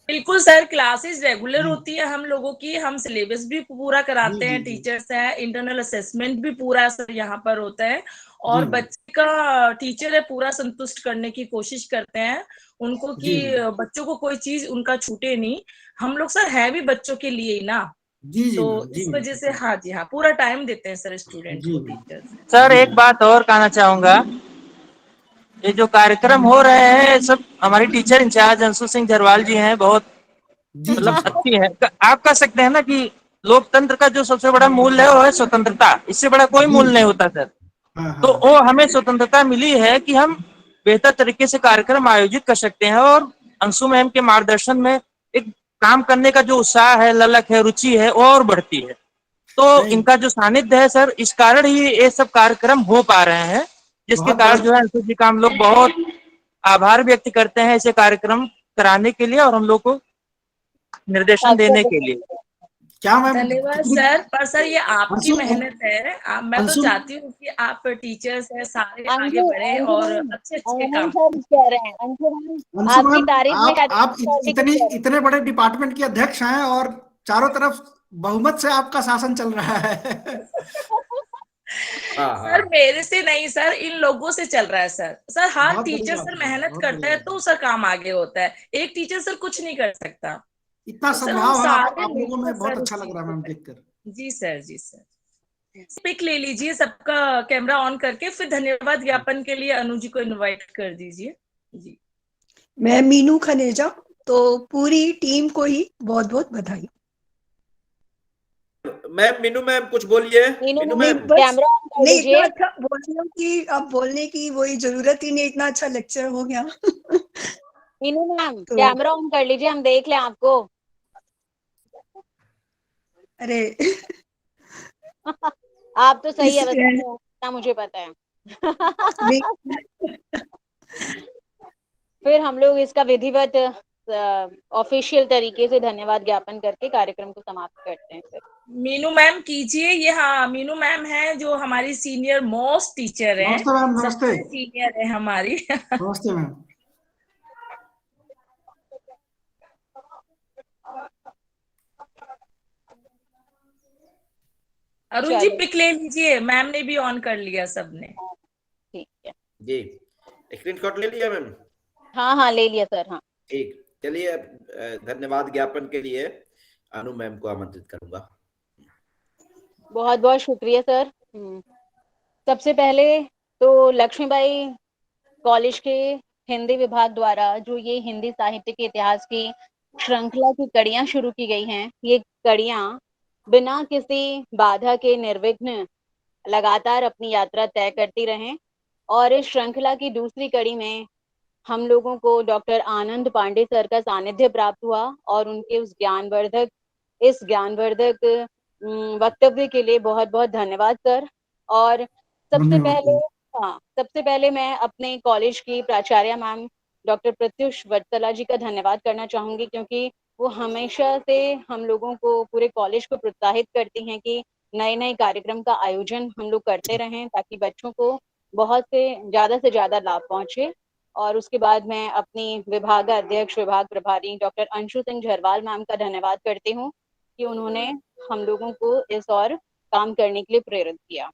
[SPEAKER 4] बिल्कुल सर, क्लासेस रेगुलर होती है हम लोगों की, हम सिलेबस भी पूरा कराते हैं, टीचर्स हैं, इंटरनल असेसमेंट भी पूरा सर यहाँ पर होता है, और बच्चे का टीचर है पूरा संतुष्ट करने की कोशिश करते हैं उनको, कि बच्चों को कोई चीज उनका छूटे नहीं। हम लोग सर है भी बच्चों के लिए ही ना, तो इस वजह से हाँ जी हाँ, पूरा टाइम देते हैं सर स्टूडेंट को, टीचर।
[SPEAKER 7] सर एक बात और कहना चाहूंगा, ये जो कार्यक्रम हो रहे हैं सब हमारी टीचर इंचार्ज अंशु सिंह झरवाल जी हैं, बहुत मतलब अच्छी है। आप कह सकते हैं ना कि लोकतंत्र का जो सबसे बड़ा मूल्य है वो है स्वतंत्रता, इससे बड़ा कोई मूल्य नहीं होता सर। तो वो हमें स्वतंत्रता मिली है कि हम बेहतर तरीके से कार्यक्रम आयोजित कर सकते हैं, और अंशु मैम के मार्गदर्शन में एक काम करने का जो उत्साह है, ललक है, रुचि है, वो और बढ़ती है। तो इनका जो सानिध्य है सर, इस कारण ही ये सब कार्यक्रम हो पा रहे हैं, जिसके कारण जो है अंशु जी का हम लोग बहुत आभार व्यक्त करते हैं ऐसे कार्यक्रम कराने के लिए, और हम लोग को निर्देशन देने के लिए।
[SPEAKER 3] क्या मैम?
[SPEAKER 4] धन्यवाद सर। पर सर ये आपकी
[SPEAKER 3] अंशु
[SPEAKER 4] मेहनत है। मैं तो
[SPEAKER 3] अंशु
[SPEAKER 4] चाहती हूँ कि आप टीचर्स हैं सारे आगे
[SPEAKER 5] अंशु
[SPEAKER 4] बढ़े
[SPEAKER 5] अंशु
[SPEAKER 4] और
[SPEAKER 5] मैम,
[SPEAKER 4] अच्छे अच्छे
[SPEAKER 5] आनंद
[SPEAKER 4] काम
[SPEAKER 5] सर कह रहे हैं, अंशु मैम
[SPEAKER 3] अंशु
[SPEAKER 5] आपकी
[SPEAKER 3] मैम,
[SPEAKER 5] तारीफ में शायद
[SPEAKER 3] आप
[SPEAKER 5] सर भी कुछ
[SPEAKER 3] इतनी
[SPEAKER 5] कह रहे हैं।
[SPEAKER 3] इतने बड़े डिपार्टमेंट के अध्यक्ष हैं और चारों तरफ बहुमत से आपका शासन चल रहा है।
[SPEAKER 1] हाँ
[SPEAKER 4] सर
[SPEAKER 1] हाँ,
[SPEAKER 4] मेरे से नहीं सर, इन लोगों से चल रहा है सर। सर हर
[SPEAKER 3] बहुत बड़ी
[SPEAKER 4] टीचर
[SPEAKER 3] बात
[SPEAKER 4] सर
[SPEAKER 3] है,
[SPEAKER 4] मेहनत
[SPEAKER 3] बहुत बड़ी
[SPEAKER 4] करता है
[SPEAKER 3] बात
[SPEAKER 4] तो
[SPEAKER 3] है।
[SPEAKER 4] सर काम आगे होता है। एक टीचर सर कुछ नहीं कर सकता।
[SPEAKER 3] इतना
[SPEAKER 4] तो सर हम
[SPEAKER 3] सद्भाव है
[SPEAKER 4] सारे
[SPEAKER 3] आप लोगों
[SPEAKER 4] मिलकर
[SPEAKER 3] में, बहुत
[SPEAKER 4] सर
[SPEAKER 3] अच्छा
[SPEAKER 4] उस
[SPEAKER 3] लग
[SPEAKER 4] चीज
[SPEAKER 3] रहा है
[SPEAKER 4] को
[SPEAKER 3] मैम
[SPEAKER 4] करें।
[SPEAKER 3] देखकर।
[SPEAKER 4] जी सर, जी सर। पिक ले लीजिए सबका, कैमरा ऑन करके फिर धन्यवाद ज्ञापन के लिए अनु जी को इनवाइट कर दीजिए। जी
[SPEAKER 10] मैं मीनू खनेजा, तो पूरी टीम को ही बहुत बहुत बधाई।
[SPEAKER 1] मैम मीनू मैम कुछ बोलिए।
[SPEAKER 5] मीनू
[SPEAKER 1] मीनू
[SPEAKER 10] नहीं
[SPEAKER 1] मैम,
[SPEAKER 10] बस,
[SPEAKER 5] कैमरा ऑन कर
[SPEAKER 10] नहीं इतना
[SPEAKER 5] लीजिए।
[SPEAKER 10] अच्छा बोल रही हूँ कि अब बोलने की वही जरूरत ही नहीं, इतना अच्छा लेक्चर हो गया।
[SPEAKER 5] मीनू मैम
[SPEAKER 10] तो
[SPEAKER 5] कैमरा ऑन कर लीजिए, हम देख लें आपको।
[SPEAKER 10] अरे
[SPEAKER 5] आप तो सही अवस्था
[SPEAKER 10] इसलिए
[SPEAKER 5] में हो, इतना मुझे पता है।
[SPEAKER 10] नहीं,
[SPEAKER 5] फिर हम लोग इसका विधिवत ऑफिशियल तरीके से धन्यवाद ज्ञापन करके कार्यक्रम को समाप्त करते हैं फिर।
[SPEAKER 4] मीनू मैम कीजिए ये। हाँ, मीनू मैम है जो हमारी सीनियर मोस्ट टीचर है,
[SPEAKER 3] नमस्ते मैम, नमस्ते।
[SPEAKER 4] सबसे सीनियर है हमारी।
[SPEAKER 3] नमस्ते मैम।
[SPEAKER 4] अरुण जी
[SPEAKER 5] चलो
[SPEAKER 4] पिक ले लीजिए, मैम ने भी ऑन कर लिया सबने।
[SPEAKER 5] ठीक है।
[SPEAKER 1] जी स्क्रीनशॉट ले लिया मैम?
[SPEAKER 5] हाँ हाँ ले लिया सर। हाँ
[SPEAKER 1] ठीक, चलिए धन्यवाद ज्ञापन के लिए अनु मैम को आमंत्रित करूंगा।
[SPEAKER 5] बहुत बहुत शुक्रिया सर। सबसे पहले तो लक्ष्मीबाई कॉलेज के हिंदी विभाग द्वारा जो ये हिंदी साहित्य के इतिहास की श्रृंखला की कड़ियां शुरू की गई हैं, ये कड़ियां बिना किसी बाधा के निर्विघ्न लगातार अपनी यात्रा तय करती रहें। और इस श्रृंखला की दूसरी कड़ी में हम लोगों को डॉक्टर आनंद पांडे सर का सानिध्य प्राप्त हुआ और उनके उस ज्ञानवर्धक वक्तव्य के लिए बहुत बहुत धन्यवाद सर। और सबसे
[SPEAKER 3] धन्यवाद
[SPEAKER 5] पहले,
[SPEAKER 3] मैम।
[SPEAKER 5] हाँ सबसे पहले मैं अपने कॉलेज की प्राचार्य मैम डॉक्टर प्रत्युष वत्सला जी का धन्यवाद करना चाहूंगी, क्योंकि वो हमेशा से हम लोगों को, पूरे कॉलेज को प्रोत्साहित करती हैं कि नए नए कार्यक्रम का आयोजन हम लोग करते रहें ताकि बच्चों को बहुत से ज्यादा लाभ पहुंचे। और उसके बाद मैं अपनी विभाग अध्यक्ष, विभाग प्रभारी डॉक्टर अंशु सिंह झरवाल मैम का धन्यवाद करती हूँ कि उन्होंने हम लोगों को इस और काम करने के लिए प्रेरित किया।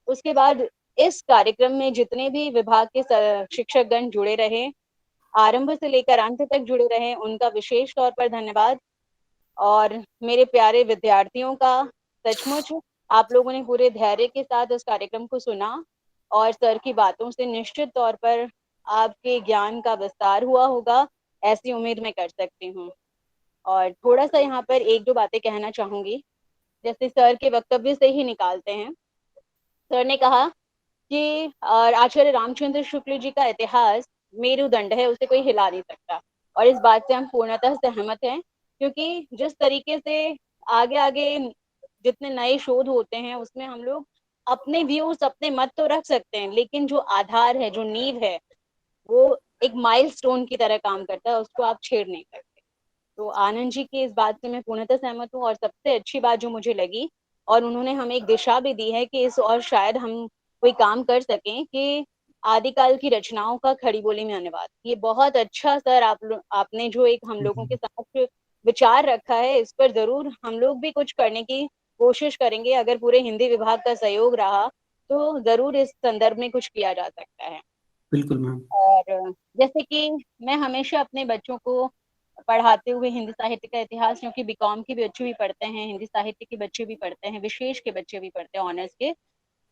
[SPEAKER 5] उसके बाद इस कार्यक्रम में जितने भी विभाग के शिक्षकगण जुड़े रहे, आरंभ से लेकर अंत तक जुड़े रहे, उनका विशेष तौर पर धन्यवाद। और मेरे प्यारे विद्यार्थियों का सचमुच आप लोगों ने पूरे धैर्य के साथ इस कार्यक्रम को सुना और सर की बातों से निश्चित तौर पर आपके ज्ञान का विस्तार हुआ होगा, ऐसी उम्मीद मैं कर सकती हूँ। और थोड़ा सा यहाँ पर एक दो बातें कहना चाहूंगी, जैसे सर के वक्तव्य से ही निकालते हैं। सर ने कहा कि आचार्य रामचंद्र शुक्ल जी का इतिहास मेरुदंड है, उसे कोई हिला नहीं सकता। और इस बात से हम पूर्णतः सहमत हैं, क्योंकि जिस तरीके से आगे आगे जितने नए शोध होते हैं उसमें हम लोग अपने व्यूज, अपने मत तो रख सकते हैं, लेकिन जो आधार है, जो नींव है, वो एक माइलस्टोन की तरह काम करता है, उसको आप छेड़ नहीं सकते। तो आनंद जी की इस बात से मैं पूर्णतः सहमत हूँ। और सबसे अच्छी बात जो मुझे लगी, और उन्होंने हमें एक दिशा भी दी है कि इस और शायद हम कोई काम कर सकें, कि आदिकाल की रचनाओं का खड़ी बोली में अनुवाद। ये बहुत अच्छा सर आपने जो एक हम लोगों के समक्ष विचार रखा है, इस पर जरूर हम लोग भी कुछ करने की कोशिश करेंगे। अगर पूरे हिंदी विभाग का सहयोग रहा तो जरूर इस संदर्भ में कुछ किया जा सकता है।
[SPEAKER 3] बिल्कुल मैम।
[SPEAKER 5] और जैसे कि मैं हमेशा अपने बच्चों को पढ़ाते हुए हिंदी साहित्य का इतिहास, क्योंकि बीकॉम के बच्चे भी पढ़ते हैं, हिंदी साहित्य के बच्चे भी पढ़ते हैं, विशेष के बच्चे भी पढ़ते हैं, ऑनर्स के।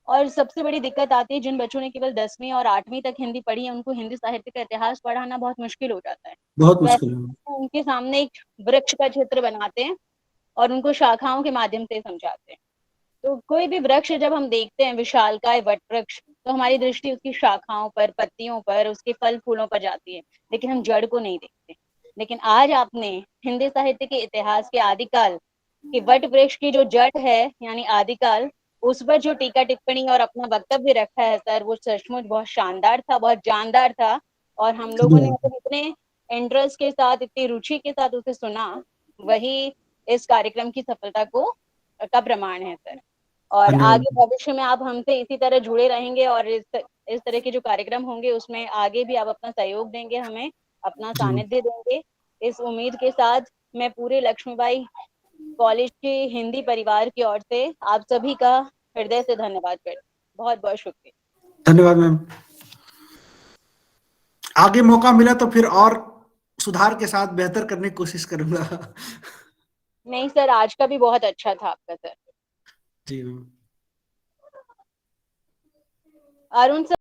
[SPEAKER 5] और सबसे बड़ी दिक्कत आती है जिन बच्चों ने केवल 10वीं और 8वीं तक हिंदी पढ़ी है, उनको हिंदी साहित्य का इतिहास पढ़ाना बहुत मुश्किल हो जाता है।
[SPEAKER 3] बहुत
[SPEAKER 5] तो
[SPEAKER 3] मुश्किल है मैम।
[SPEAKER 5] ऐसे उनके सामने एक वृक्ष का चित्र बनाते हैं और उनको शाखाओं के माध्यम से समझाते हैं। तो कोई भी वृक्ष जब हम देखते हैं, विशालकाय वट वृक्ष, तो हमारी दृष्टि उसकी शाखाओं पर, पत्तियों पर, उसके फल फूलों पर जाती है, लेकिन हम जड़ को नहीं देखते। लेकिन आज आपने हिंदी साहित्य के इतिहास के आदिकाल के वट वृक्ष की जो जड़ है, यानी आदिकाल, उस पर जो टीका टिप्पणी और अपना वक्तव्य रखा है सर, वो सचमुच बहुत शानदार था, बहुत जानदार था। और हम लोगों ने मतलब इतने इंटरेस्ट के साथ, इतनी रुचि के साथ उसे सुना वही इस कार्यक्रम की सफलता का प्रमाण है सर। और
[SPEAKER 3] धन्यवाद।
[SPEAKER 5] आगे भविष्य में आप हमसे इसी तरह जुड़े रहेंगे और इस तरह के जो कार्यक्रम होंगे उसमें आगे भी आप अपना सहयोग देंगे, हमें अपना
[SPEAKER 3] जी
[SPEAKER 5] सानिध्य देंगे। इस उम्मीद के साथ मैं पूरे लक्ष्मीबाई कॉलेज के हिंदी परिवार की ओर से आप सभी का हृदय से धन्यवाद करती हूँ। बहुत बहुत शुक्रिया।
[SPEAKER 3] धन्यवाद मैम। आगे मौका मिला तो फिर और सुधार के साथ बेहतर करने की कोशिश करूंगा।
[SPEAKER 5] नहीं सर, आज का भी बहुत अच्छा था आपका सर।
[SPEAKER 3] जी मैम।
[SPEAKER 5] अरुण सर।